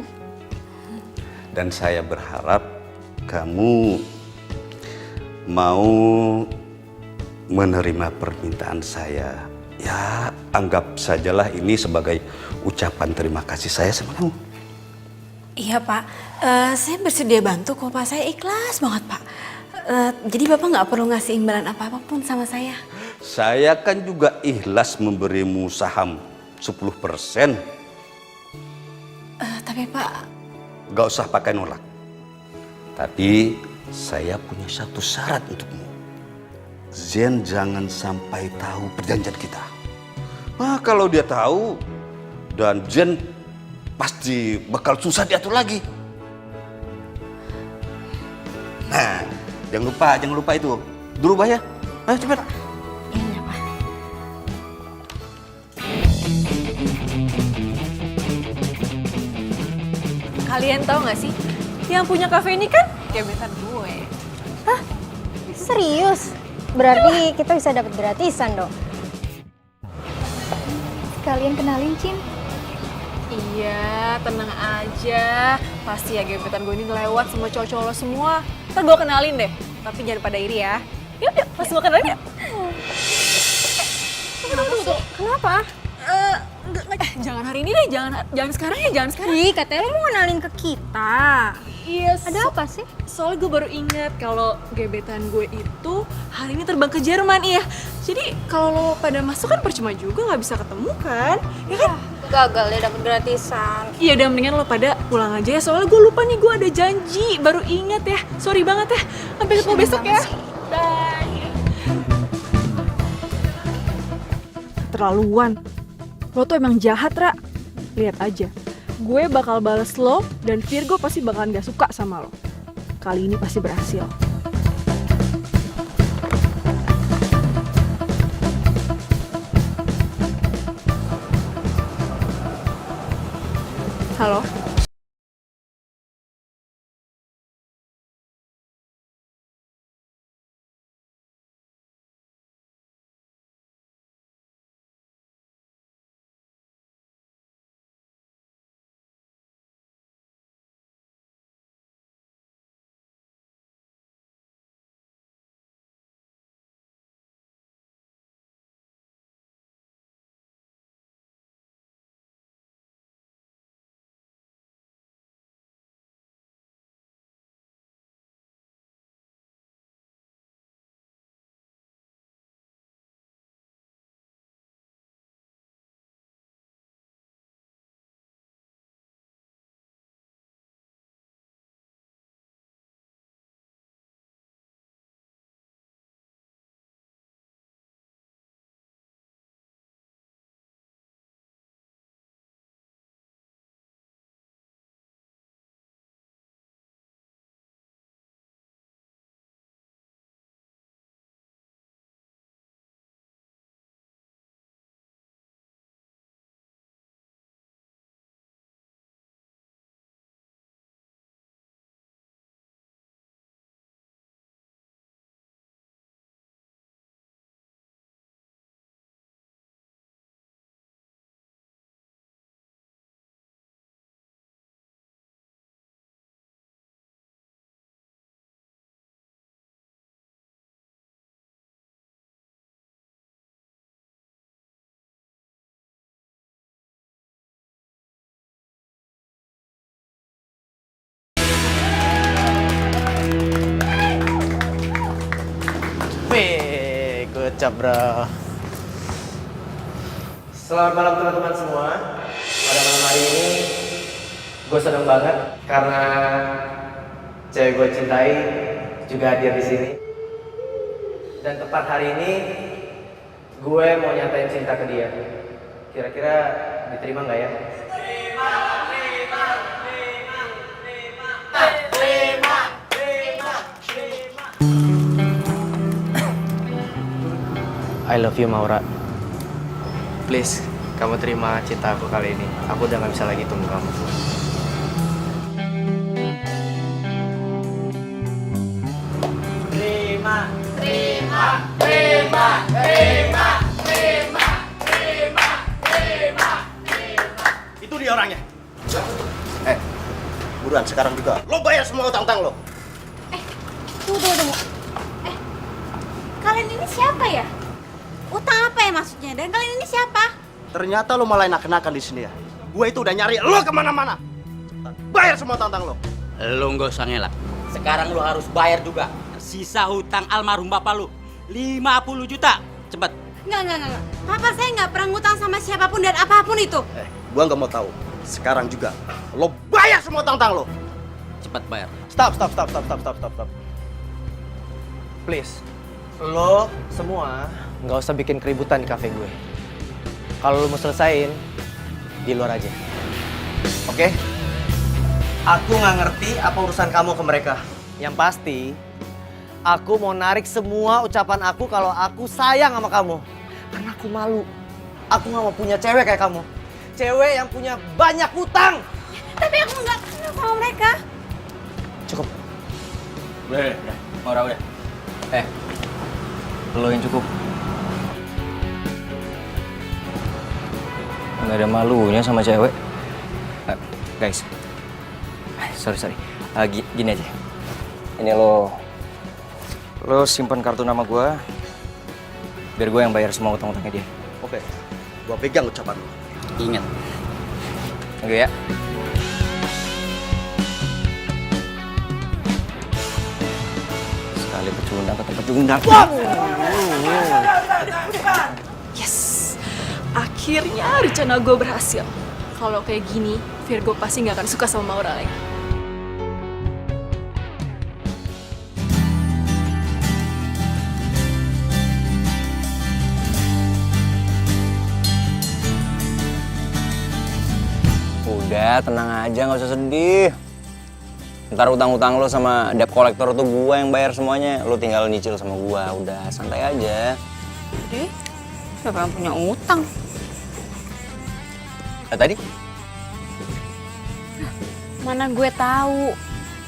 Dan saya berharap kamu mau menerima permintaan saya. Ya, anggap sajalah ini sebagai ucapan terima kasih saya sama kamu. Iya, Pak. Saya bersedia bantu kok, Pak. Saya ikhlas banget, Pak. Jadi Bapak nggak perlu ngasih imbalan apa-apapun sama saya. Saya kan juga ikhlas memberimu saham 10%. Tapi Pak... Gak usah pakai nolak. Tapi saya punya satu syarat untukmu. Zen jangan sampai tahu perjanjian kita. Nah, kalau dia tahu, dan Zen pasti bakal susah diatur lagi. Nah, jangan lupa itu. Berubah ya. Ayo cepat. Iya, Pak. Kalian tahu nggak sih, yang punya kafe ini kan gebetan gue. Hah? Serius? Berarti kita bisa dapat gratisan dong. Sekalian kenalin, Cin. Iya, tenang aja. Pasti ya gebetan gue ini lewat sama cowok-cowok lo semua. Ntar gue kenalin deh, tapi jangan pada iri ya. Yuk, langsung gue kenalin ya. Tunggu. Kenapa? Jangan hari ini deh, jangan sekarang ya, jangan sekarang. Ih, katanya lo mau kenalin ke kita. Iya, Ada apa sih? soalnya gue baru ingat kalau gebetan gue itu hari ini terbang ke Jerman, iya. Jadi kalau lo pada masuk kan percuma juga, nggak bisa ketemu kan, ya kan? Gagal deh dapet gratisan. Iya, udah mendingan lo pada pulang aja ya, soalnya gue lupa nih, gue ada janji, baru ingat ya. Sorry banget ya, sampai ketemu besok ya. Bye. Keterlaluan. Lo tuh emang jahat, Ra. Lihat aja. Gue bakal bales lo dan Virgo pasti bakalan gak suka sama lo. Kali ini pasti berhasil. Halo? Kocap, bro. Selamat malam teman-teman semua. Pada malam hari ini gue seneng banget karena cewek gue cintai juga hadir di sini. Dan tepat hari ini gue mau nyatain cinta ke dia. Kira-kira diterima nggak ya? I love you, Maura. Please, kamu terima cinta aku kali ini. Aku udah gak bisa lagi tunggu kamu. Itu dia orangnya. Buruan sekarang juga. Lo bayar semua utang-utang lo. Tunggu. Kalian ini siapa ya? Utang apa ya maksudnya? Dan kalian ini siapa? Ternyata lo malah enak-enakan di sini ya. Gue itu udah nyari lo kemana-mana. Bayar semua utang-utang lo. Lo nggak usah ngelak. Sekarang lo harus bayar juga. Sisa hutang almarhum bapak lo 50 juta. Cepet. Enggak. Papa saya nggak pernah ngutang sama siapapun dan apapun itu. Gue nggak mau tahu. Sekarang juga lo bayar semua utang-utang lo. Cepet bayar. Stop. Please, lo semua nggak usah bikin keributan di kafe gue. Kalau lo mau selesain, di luar aja. Oke? Aku nggak ngerti apa urusan kamu ke mereka. Yang pasti, aku mau narik semua ucapan aku kalau aku sayang sama kamu. Karena aku malu. Aku nggak mau punya cewek kayak kamu. Cewek yang punya banyak utang. Tapi aku nggak kenal sama mereka. Cukup. Udah. Maura udah. Lo yang cukup. Nggak ada malunya sama cewek. Guys, sorry. Gini aja. Ini lo simpan kartu nama gue, biar gue yang bayar semua utang-utangnya dia. Oke. Gue pegang ucapan lo. Ingat. Oke ya. Sekali pecundang tetap pecundang. Yes, akhirnya rencana gue berhasil. Kalau kayak gini, Virgo pasti nggak akan suka sama Maura lagi. Udah, tenang aja, nggak usah sedih. Ntar utang-utang lo sama debt collector tuh gua yang bayar semuanya. Lo tinggal nyicil sama gua, udah santai aja. Jadi, siapa yang punya utang? Tadi? Mana gue tahu.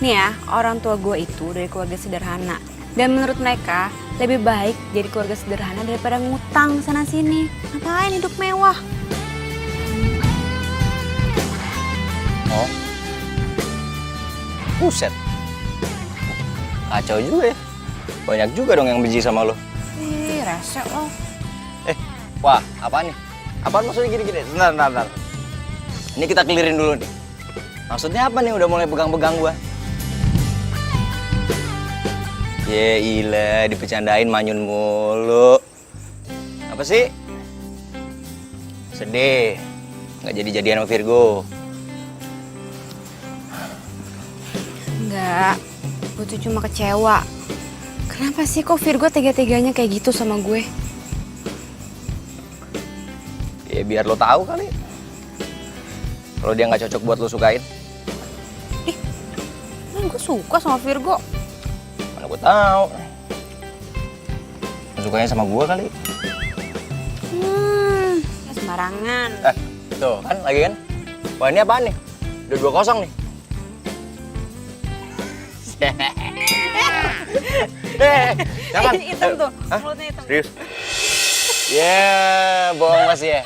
Nih ya, orang tua gue itu dari keluarga sederhana. Dan menurut mereka, lebih baik jadi keluarga sederhana daripada ngutang sana-sini. Ngapain hidup mewah? Oh. Buset. Kacau juga ya. Banyak juga dong yang benci sama lo. Ih, rese lo. Wah, apaan nih? Apaan maksudnya gini-gini? Bentar. Ini kita clearin dulu nih. Maksudnya apa nih udah mulai pegang-pegang gua? Ya ilah, dipecandain manyun mulu. Apa sih? Sedih. Nggak jadi-jadian sama Virgo. Enggak, gue tuh cuma kecewa. Kenapa sih kok Virgo tega-teganya kayak gitu sama gue? Ya biar lo tahu kali. Kalau dia nggak cocok buat lo sukain. Kan gue suka sama Virgo. Mana gue tahu. Lo sukanya sama gue kali. Ya sembarangan. Tuh kan lagi kan. Wah ini apaan nih? Udah 2-0 nih. Jangan. Hitam tuh, Hah? mulutnya hitam. Serius? Ya, bohong masih ya.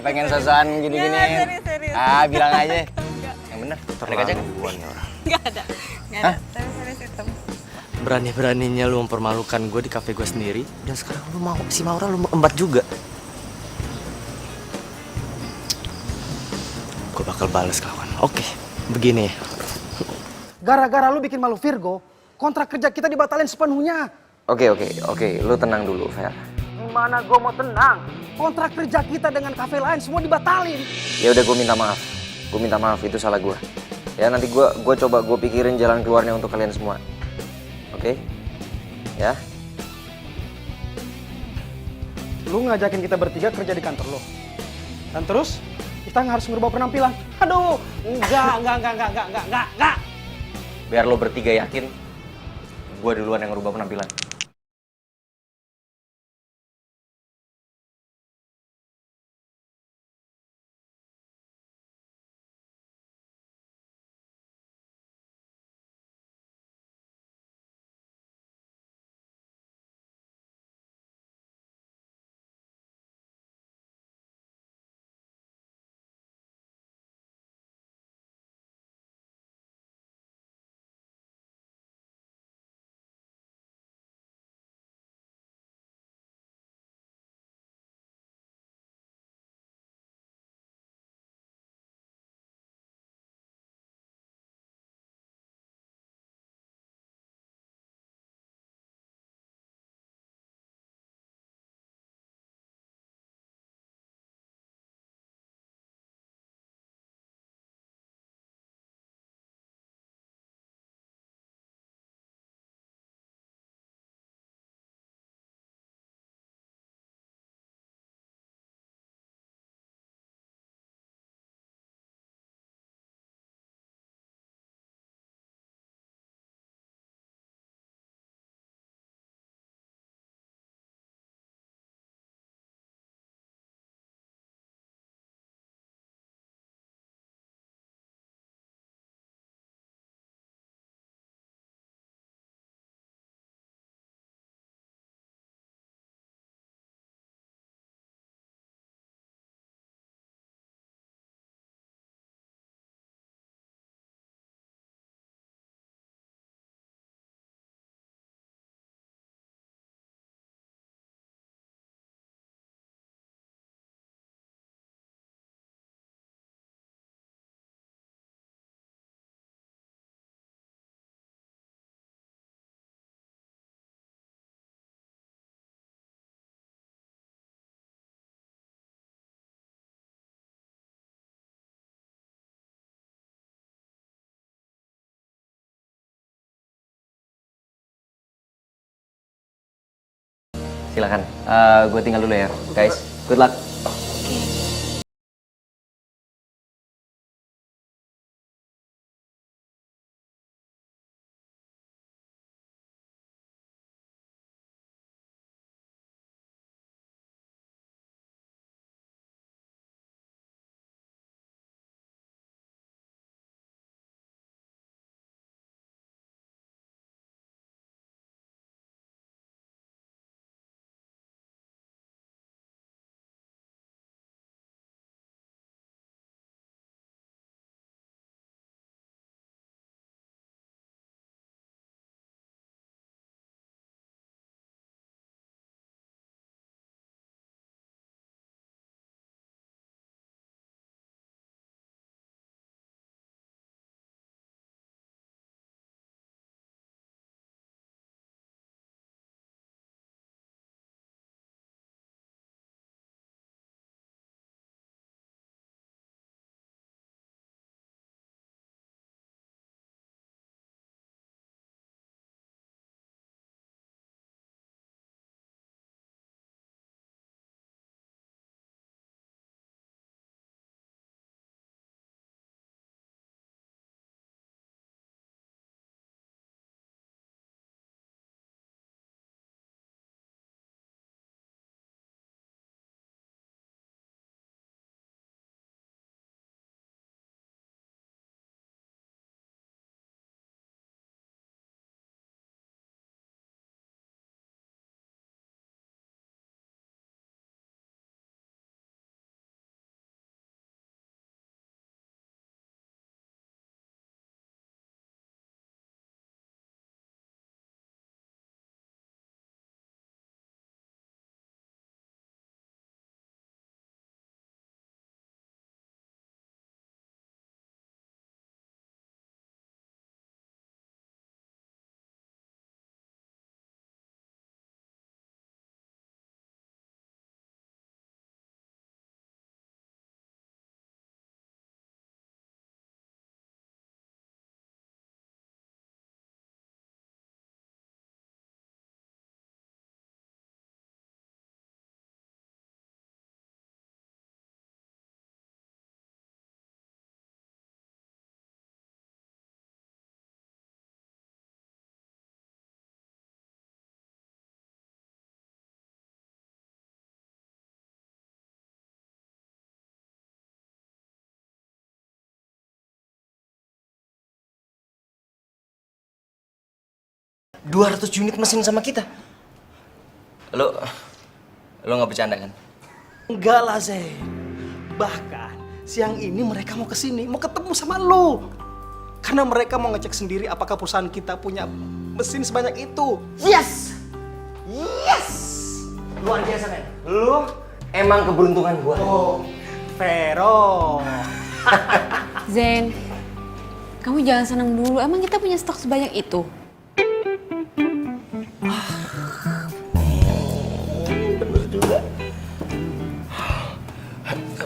Pengen sosokan gini-gini. Serius. Ah, bilang aja. Yang bener. Ada kaca kan? Gak ada. Hah? Tapi serius hitam. Berani-beraninya lu mempermalukan gue di kafe gue sendiri. Dan sekarang lu mau si Maura lu embat juga. Gue bakal balas kawan. Oke, begini. Gara-gara lu bikin malu Virgo, kontrak kerja kita dibatalin sepenuhnya. Oke, lu tenang dulu, Fer. Gimana gue mau tenang? Kontrak kerja kita dengan kafe lain semua dibatalin. Ya udah, gue minta maaf. Gue minta maaf, itu salah gue. Ya nanti gue coba gue pikirin jalan keluarnya untuk kalian semua. Oke? Ya? Lu ngajakin kita bertiga kerja di kantor lo. Dan terus kita harus merubah penampilan. Aduh, enggak. Biar lo bertiga yakin, gue duluan yang ngerubah penampilan. Silakan, gue tinggal dulu ya, guys. Good luck. 200 unit mesin sama kita. Lo nggak bercanda kan? Enggak lah, Zen. Bahkan siang ini mereka mau kesini, mau ketemu sama lo. Karena mereka mau ngecek sendiri apakah perusahaan kita punya mesin sebanyak itu. Yes! Yes! Luar biasa, men. Lo emang keberuntungan gua. Oh, Vero. Zen, kamu jangan senang dulu. Emang kita punya stok sebanyak itu? Bener juga.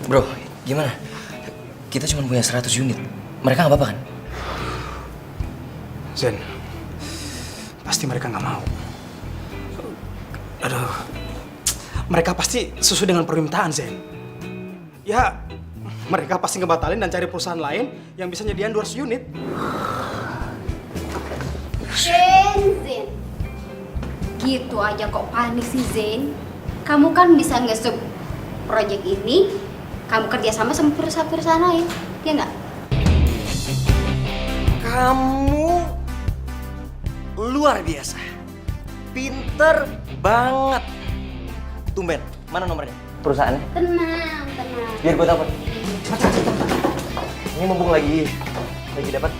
Bro, gimana? Kita cuma punya 100 unit. Mereka nggak apa-apa kan? Zen, pasti mereka nggak mau. Aduh, mereka pasti sesuai dengan permintaan, Zen. Ya, mereka pasti ngebatalin dan cari perusahaan lain yang bisa nyediain 200 unit. Zen. Gitu aja kok panik sih, Zen. Kamu kan bisa nge-sub project ini, kamu kerjasama sama perusahaan-perusahaan lain, ya nggak? Kamu luar biasa. Pinter banget. Tumben, mana nomornya? Perusahaannya? Tenang. Biar gue dapat. Cepat. Ini mumpung lagi dapat.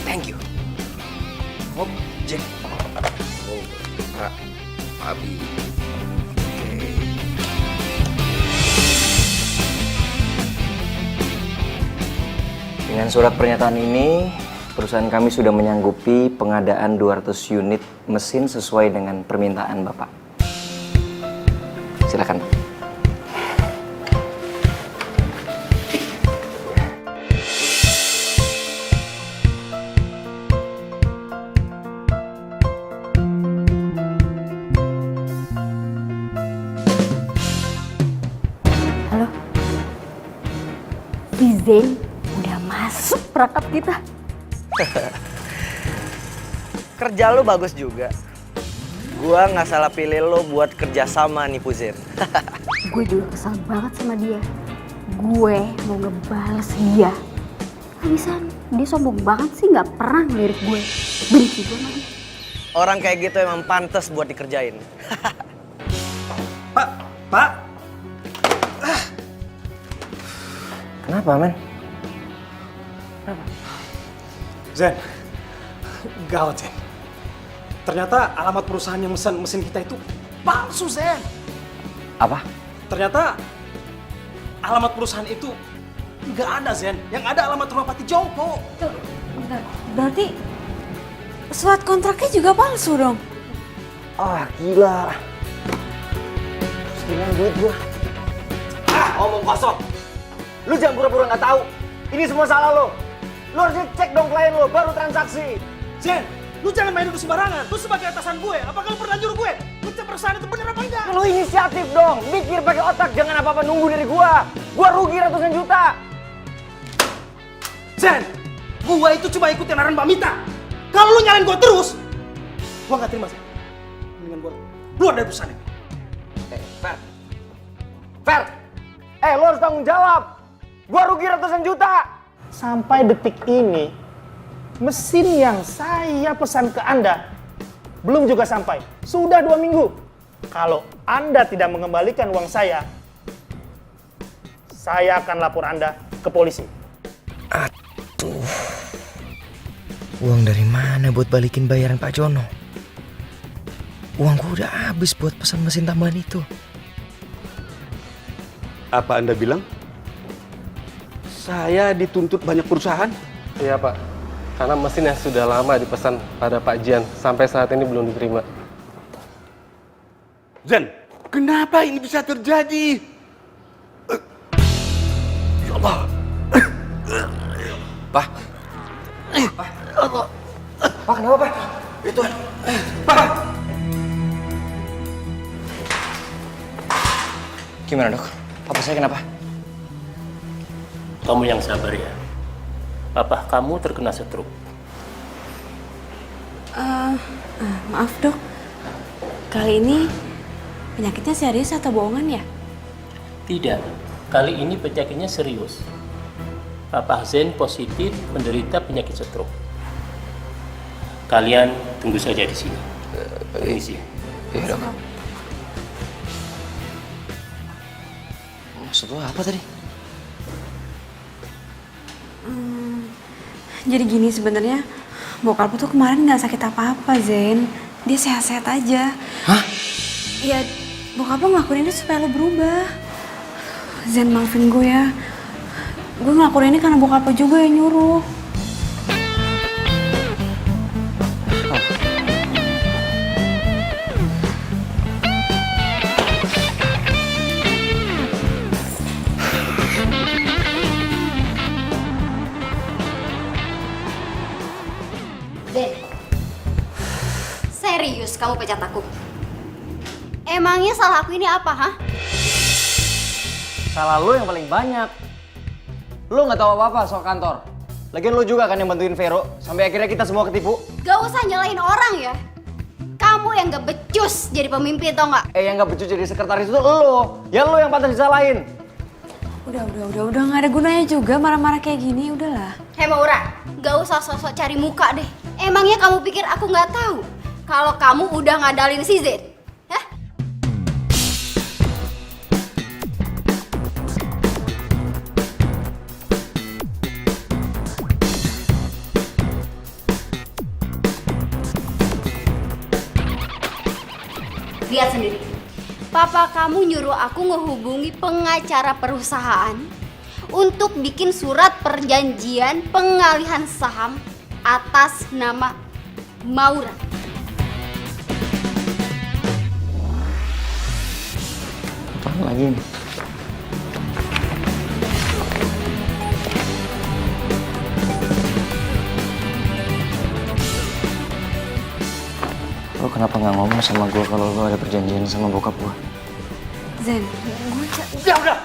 Thank you. Hop, Jack. Oh, Pak Abi. Dengan surat pernyataan ini, perusahaan kami sudah menyanggupi pengadaan 200 unit mesin sesuai dengan permintaan Bapak. Silakan. Halo. Si Zen udah masuk perangkap kita. Kerja lo bagus juga. Gua nggak salah pilih lo buat kerja sama nih Puzen. Gue juga kesal banget sama dia. Gue mau ngebales dia. Habisan, dia sombong banget sih, nggak pernah ngelirik gue. Benci gue sama dia. Orang kayak gitu emang pantas buat dikerjain. Pak. Kenapa, men? Zen, gawat, Zen. Ternyata alamat perusahaan yang mesen mesin kita itu palsu, Zen. Apa? Ternyata alamat perusahaan itu nggak ada, Zen. Yang ada alamat rumah Pati Jongko. Tuh, bentar. Berarti surat kontraknya juga palsu dong? Ah, gila. Terus duit gua. Omong kosong. Lu jangan pura-pura nggak tahu. Ini semua salah lo. Lu harus cek dong klien lo baru transaksi. Zen, lu jangan main duduk sembarangan. Lu sebagai atasan gue, apakah lu pernah nyuruh gue ngecek perusahaan itu bener apa enggak? Lu inisiatif dong. Mikir pakai otak, jangan apa-apa nunggu dari gua. Gua rugi ratusan juta. Zen, gua itu cuma ikutin arahan Mbak Mita. Kalau lu nyalain gua terus, gua nggak terima, Zen. Mendingan gua keluar dari perusahaan ini. Fer. Lu harus tanggung jawab. Gua rugi ratusan juta. Sampai detik ini, mesin yang saya pesan ke Anda belum juga sampai. Sudah 2 minggu. Kalau Anda tidak mengembalikan uang saya akan lapor Anda ke polisi. Aduh. Uang dari mana buat balikin bayaran Pak Jono? Uangku udah habis buat pesan mesin tambahan itu. Apa Anda bilang? Saya dituntut banyak perusahaan? Iya Pak, karena mesin yang sudah lama dipesan pada Pak Jian sampai saat ini belum diterima. Zen, kenapa ini bisa terjadi? Ya Allah. Pak. Pak, kenapa, Pak? Itu, Pak. Gimana, Dok? Papa saya kenapa? Kamu yang sabar ya. Papa kamu terkena stroke. Maaf dok, kali ini penyakitnya serius atau bohongan ya? Tidak, kali ini penyakitnya serius. Papa Zen positif menderita penyakit stroke. Kalian tunggu saja di sini. Permisi. Ya udah Kak. Maksud lo apa tadi? Jadi gini sebenarnya bokap tuh kemarin nggak sakit apa-apa Zen, dia sehat-sehat aja. Hah? Ya bokap lo ngelakuin ini supaya lo berubah. Zen maafin gue ya, gue ngelakuin ini karena bokap lo juga yang nyuruh. Zen, serius kamu pecat aku? Emangnya salah aku ini apa, hah? Salah lo yang paling banyak. Lo nggak tahu apa-apa soal kantor. Lagian lo juga kan yang bantuin Vero sampai akhirnya kita semua ketipu. Gak usah nyalahin orang ya. Kamu yang gak becus jadi pemimpin, tau nggak? Yang nggak becus jadi sekretaris itu lo. Ya lo yang pantas disalahin. Udah nggak ada gunanya juga marah-marah kayak gini, udahlah. Hei Maura, gak usah sosok cari muka deh. Emangnya kamu pikir aku nggak tahu kalau kamu udah ngadalin si Zen? Hah? Lihat sendiri. Papa kamu nyuruh aku ngehubungi pengacara perusahaan untuk bikin surat perjanjian pengalihan saham atas nama Maura. Apaan lagi nih? Lo kenapa nggak ngomong sama gue kalau lo ada perjanjian sama bokap gue? Zen, Udah!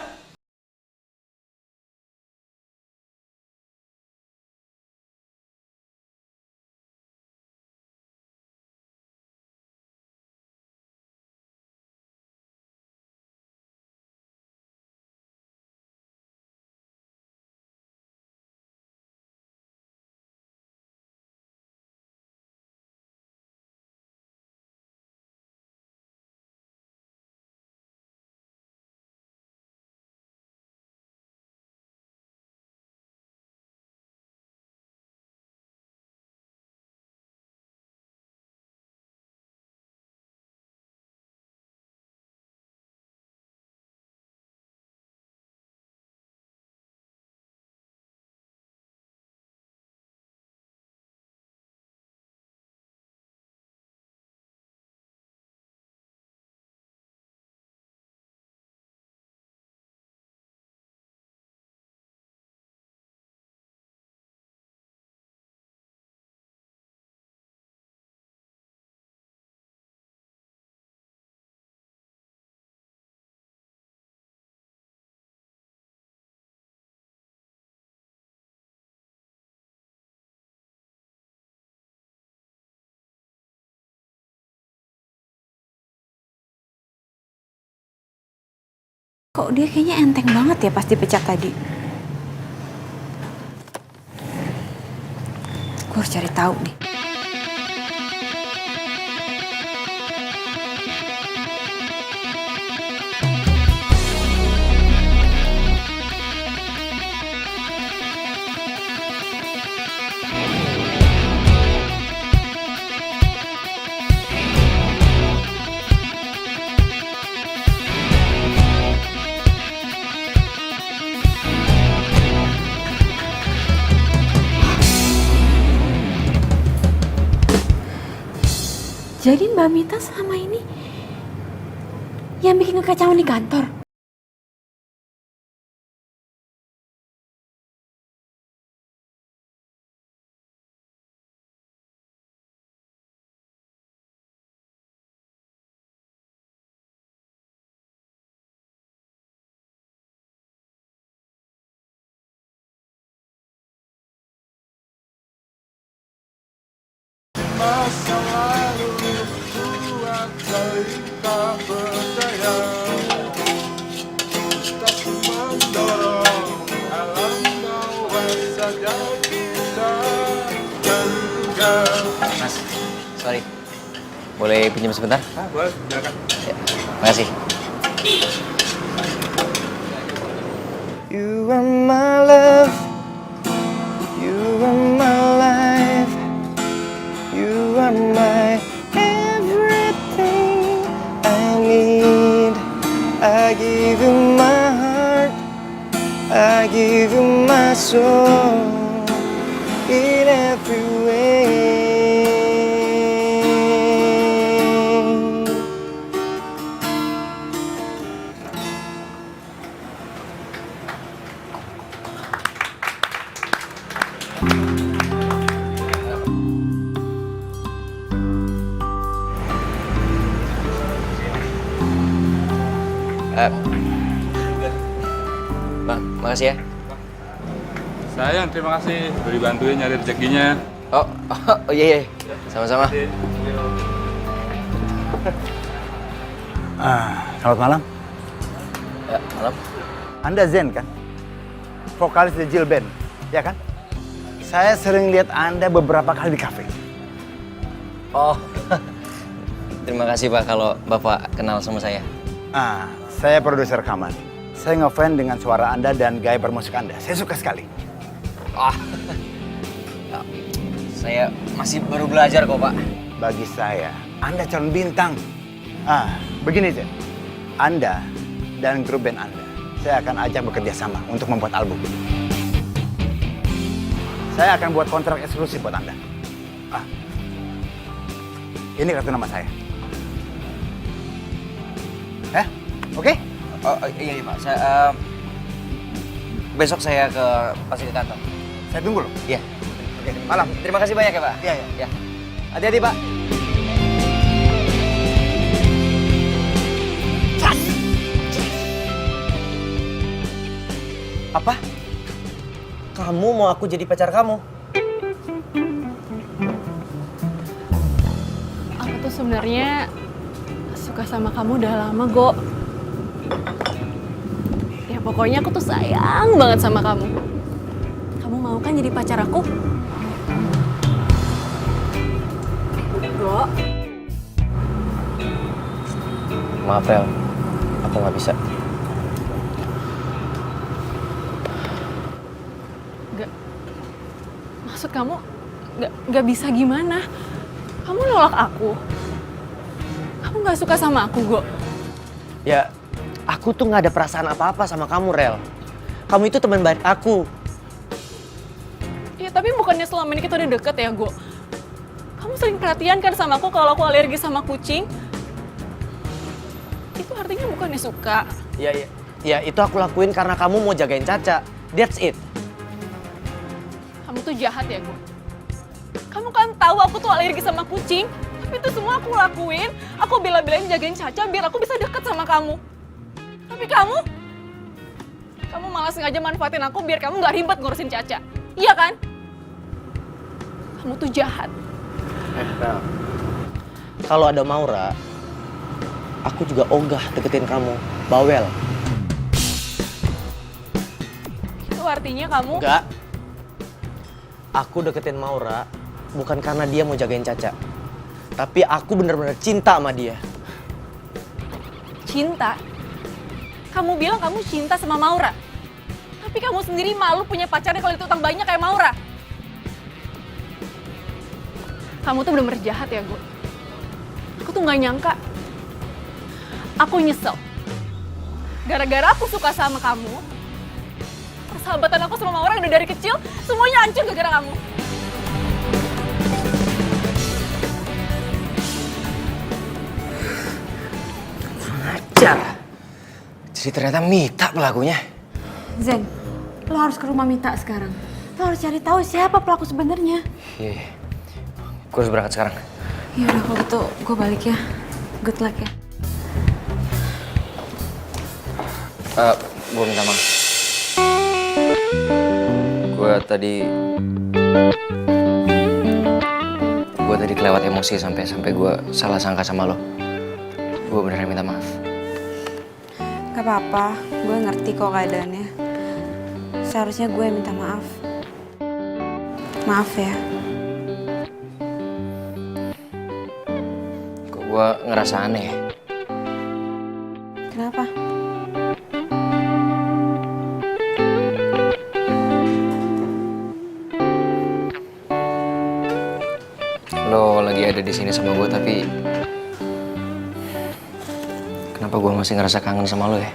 kok dia kayaknya enteng banget ya pas dipecat tadi. Gue harus cari tahu nih. Jadi Mbak Mita selama ini yang bikin kekacauan di kantor? Masa lalu buat tak percaya, tak mendorong alam bawah saja kita. Mas, sorry. Boleh pinjam sebentar? Boleh, silakan. Ya, makasih. You are my love, you are my life, you are my everything I need. I give you my heart, I give you my soul in every way. Bang, makasih ya. Sayang, terima kasih udah dibantuin nyari rezekinya. Oh iya. Sama-sama. Selamat malam. Ya, malam. Anda Zen kan? Vokalis The Jill Band, ya kan? Saya sering lihat Anda beberapa kali di kafe. Oh, terima kasih Pak kalau Bapak kenal sama saya. Saya produser rekaman. Saya ngefans dengan suara Anda dan gaya bermusik Anda. Saya suka sekali. Saya masih baru belajar kok, Pak. Bagi saya, Anda calon bintang. Begini Zen. Anda dan grup band Anda, saya akan ajak bekerja sama untuk membuat album. Saya akan buat kontrak eksklusif buat Anda. Ini kartu nama saya. Oke? Oh iya Pak. Besok saya pasti ke kantor. Saya tunggu loh. Iya. Oke, malam. Terima kasih banyak ya Pak. Iya. Hati-hati Pak. Apa? Kamu mau aku jadi pacar kamu? Aku tuh sebenarnya suka sama kamu udah lama, Go. Ya pokoknya aku tuh sayang banget sama kamu. Kamu mau kan jadi pacar aku? Go. Maaf Rel, aku nggak bisa. Maksud kamu nggak bisa gimana? Kamu nolak aku? Kamu nggak suka sama aku, Go? Ya, aku tuh nggak ada perasaan apa-apa sama kamu, Rel. Kamu itu teman baik aku. Ya tapi bukannya selama ini kita udah deket ya, Go? Kamu sering perhatian kan sama aku kalau aku alergi sama kucing? Itu artinya bukannya suka. Ya itu aku lakuin karena kamu mau jagain Caca. That's it. Kamu tuh jahat ya, Go. Kamu kan tahu aku tuh alergi sama kucing. Tapi itu semua aku lakuin. Aku bela-belain jagain Caca biar aku bisa deket sama kamu. Tapi kamu malah sengaja manfaatin aku biar kamu nggak ribet ngurusin Caca. Iya kan? Kamu tuh jahat. Rel, kalau ada Maura, aku juga ogah deketin kamu. Bawel. Itu artinya kamu... Enggak. Aku deketin Maura bukan karena dia mau jagain Caca. Tapi aku bener-bener cinta sama dia. Cinta? Kamu bilang kamu cinta sama Maura. Tapi kamu sendiri malu punya pacarnya kalau itu utang banyak kayak Maura. Kamu tuh bener-bener jahat ya, Go. Aku tuh gak nyangka. Aku nyesel. Gara-gara aku suka sama kamu, persahabatan aku sama Maura yang udah dari kecil, semuanya hancur gara-gara kamu. Ajar. Jadi ternyata Mita pelakunya. Zen, lo harus ke rumah Mita sekarang. Lo harus cari tahu siapa pelaku sebenarnya. Iya. Gue harus berangkat sekarang. Ya udah kalau gitu gue balik ya. Good luck ya. Gue minta maaf. Gue tadi kelewat emosi sampai gue salah sangka sama lo. Gue beneran minta maaf. Gak apa-apa, gue ngerti kok keadaannya. Seharusnya gue yang minta maaf. Maaf ya. gue ngerasa aneh. Kenapa? Lo lagi ada di sini sama gue, tapi kenapa gue masih ngerasa kangen sama lo ya?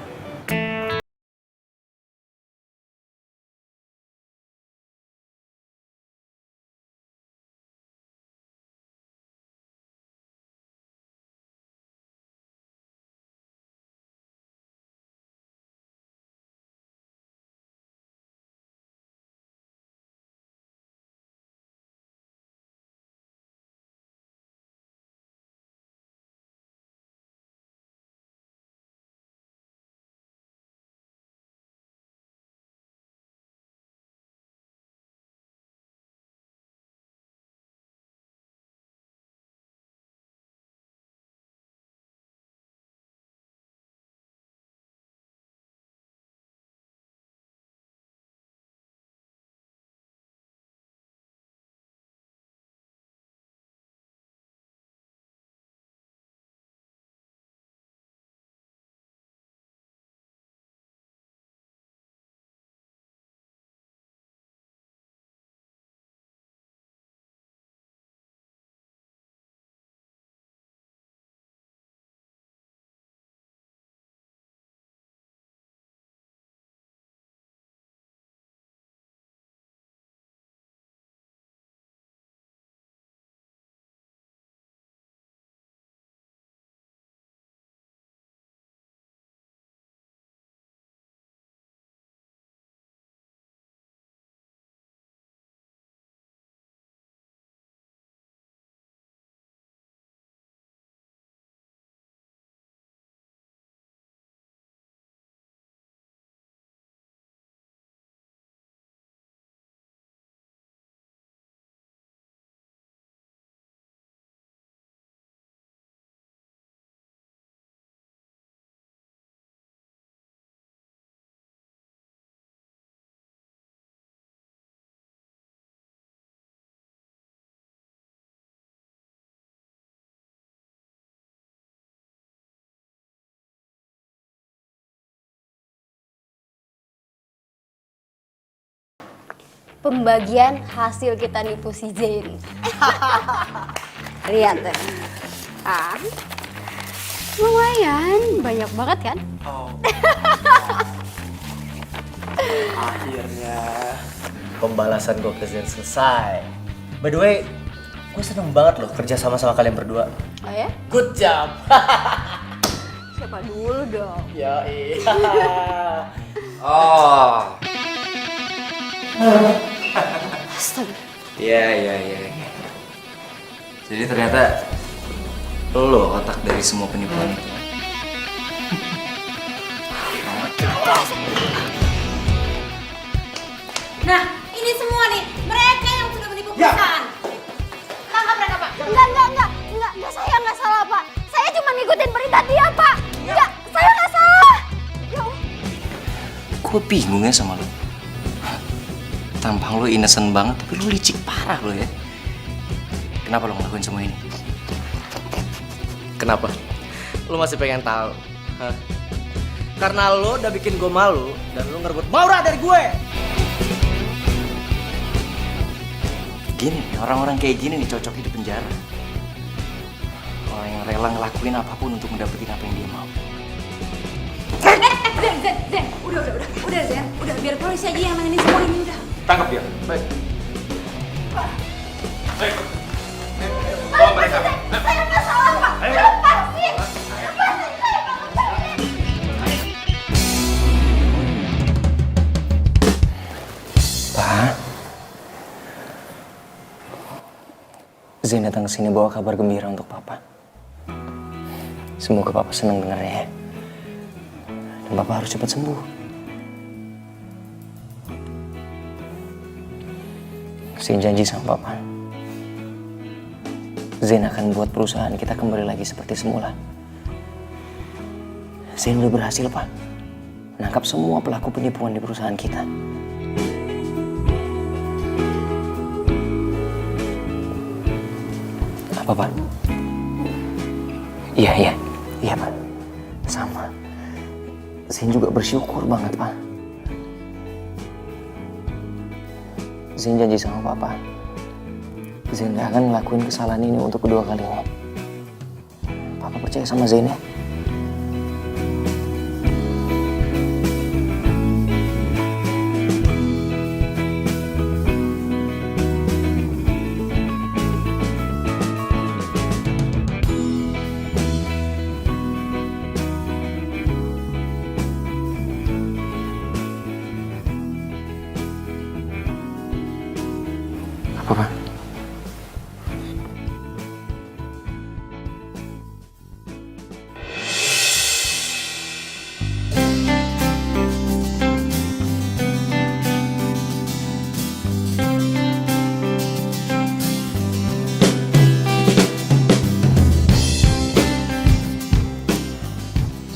Pembagian hasil kita nipu si Zain. Lihat deh. Ah, lumayan, banyak banget kan? Oh. Akhirnya pembalasan gue ke Zen selesai. By the way, gue seneng banget loh kerja sama kalian berdua. Oh ya? Good job. Siapa dulu dong? Ya iya. Oh. Astaga. Iya. Jadi ternyata lo otak dari semua penipuan itu. Nah, ini semua nih, mereka yang sudah menipu perusahaan. Tangkap mereka, Pak. Enggak, saya nggak salah, Pak. Saya cuma ngikutin perintah dia, Pak. Enggak, saya nggak salah. Ya Allah. Gue bingung ya sama lo. Tampang lo innocent banget, tapi lo licik parah lo ya. Kenapa lo ngelakuin semua ini? Kenapa? Lo masih pengen tahu? Hah? Karena lo udah bikin gue malu dan lo ngerebut Maura dari gue. Gini nih, orang-orang kayak gini nih cocok di penjara. Orang yang rela ngelakuin apapun untuk mendapatkan apa yang dia mau. Zen, udah Zen, udah biar polisi aja yang nanganin semua ini udah. Tangkap dia. Baik. Baik. Bawa mereka. Saya nggak salah, Pak. Lepasin. Lepasin saya, Pak. Pak, Zain datang ke sini bawa kabar gembira untuk Papa. Semoga Papa senang dengarnya ya. Dan Papa harus cepat sembuh. Zain janji sama Papa. Zain akan buat perusahaan kita kembali lagi seperti semula. Zain udah berhasil, Pak. Menangkap semua pelaku penipuan di perusahaan kita. Apa, Pak? Iya Pak. Sama. Zain juga bersyukur banget Pak. Zain janji sama Papa, Zain gak akan ngelakuin kesalahan ini untuk kedua kalinya. Papa percaya sama Zain ya? Apa, Pak?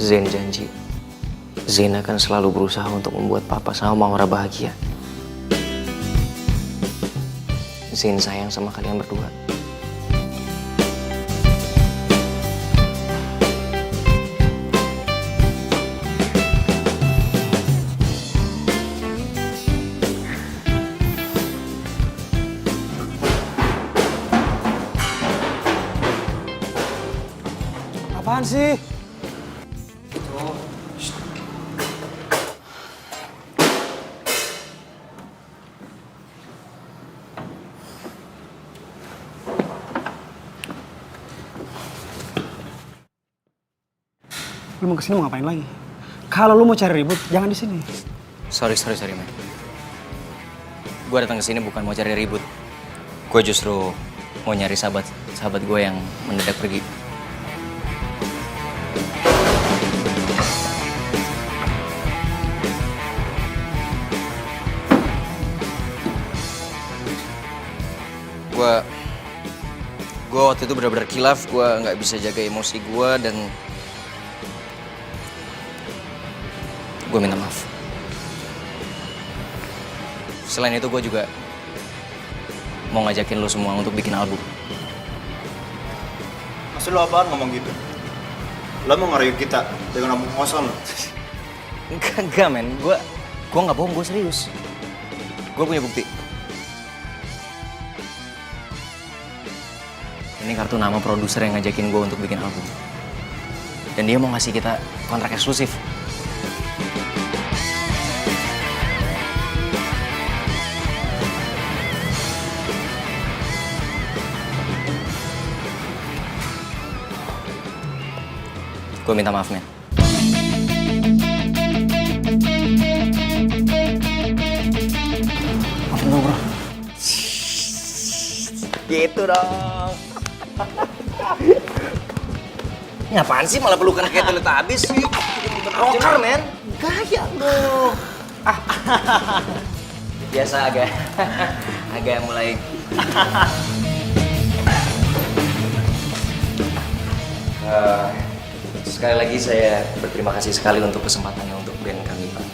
Zain janji, Zain akan selalu berusaha untuk membuat Papa sama Maura bahagia. Zain sayang sama kalian berdua. Apaan sih? Lu mau kesini mau ngapain lagi? Kalau lu mau cari ribut, jangan di sini. Sorry man. Gue datang ke sini bukan mau cari ribut. Gue justru mau nyari sahabat gue yang mendadak pergi. Gue waktu itu benar-benar kilaf. Gue nggak bisa jaga emosi gue dan gue minta maaf. Selain itu gue juga mau ngajakin lo semua untuk bikin album. Maksud lo apaan ngomong gitu? Lo mau ngerayu kita dengan ngomong kosong lo? Enggak men, gue nggak bohong, gue serius. Gue punya bukti. Ini kartu nama produser yang ngajakin gue untuk bikin album. Dan dia mau ngasih kita kontrak eksklusif. Gue minta maaf, men. Maafin gue, bro. Gitu dong. Ini apaan sih malah pelukan kayak Teletubbies sih? Rocker, men. Gaya lo. Biasa agak mulai. Sekali lagi saya berterima kasih sekali untuk kesempatannya untuk band kami, Pak.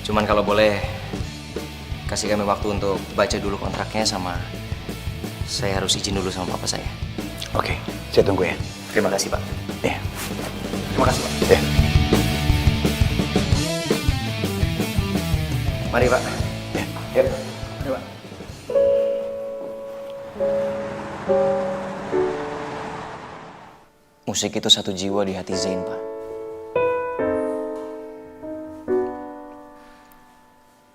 Cuman kalau boleh kasih kami waktu untuk baca dulu kontraknya, sama saya harus izin dulu sama papa saya. Oke, saya tunggu ya. Terima kasih, Pak. Ya. Terima kasih, Pak. Ya. Mari, Pak. Ya. Yuk. Mari, Pak. Musik itu satu jiwa di hati Zain, Pak.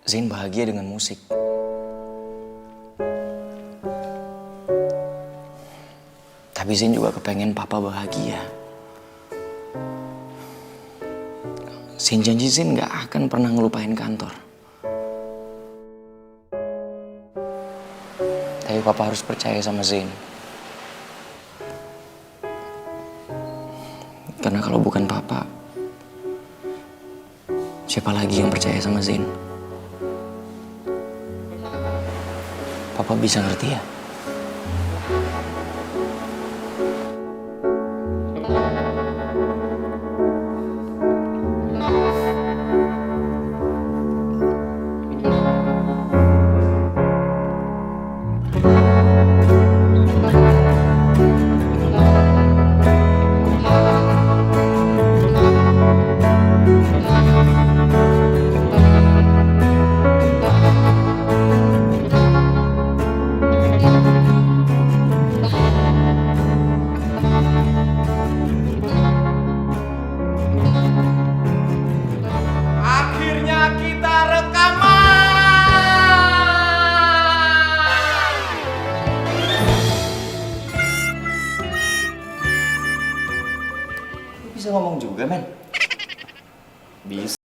Zain bahagia dengan musik. Tapi Zain juga kepengen Papa bahagia. Zain janji Zain gak akan pernah ngelupain kantor. Tapi Papa harus percaya sama Zain. Karena kalau bukan Papa, siapa lagi yang percaya sama Zain? Papa bisa ngerti ya? ngomong juga, men. Bisa.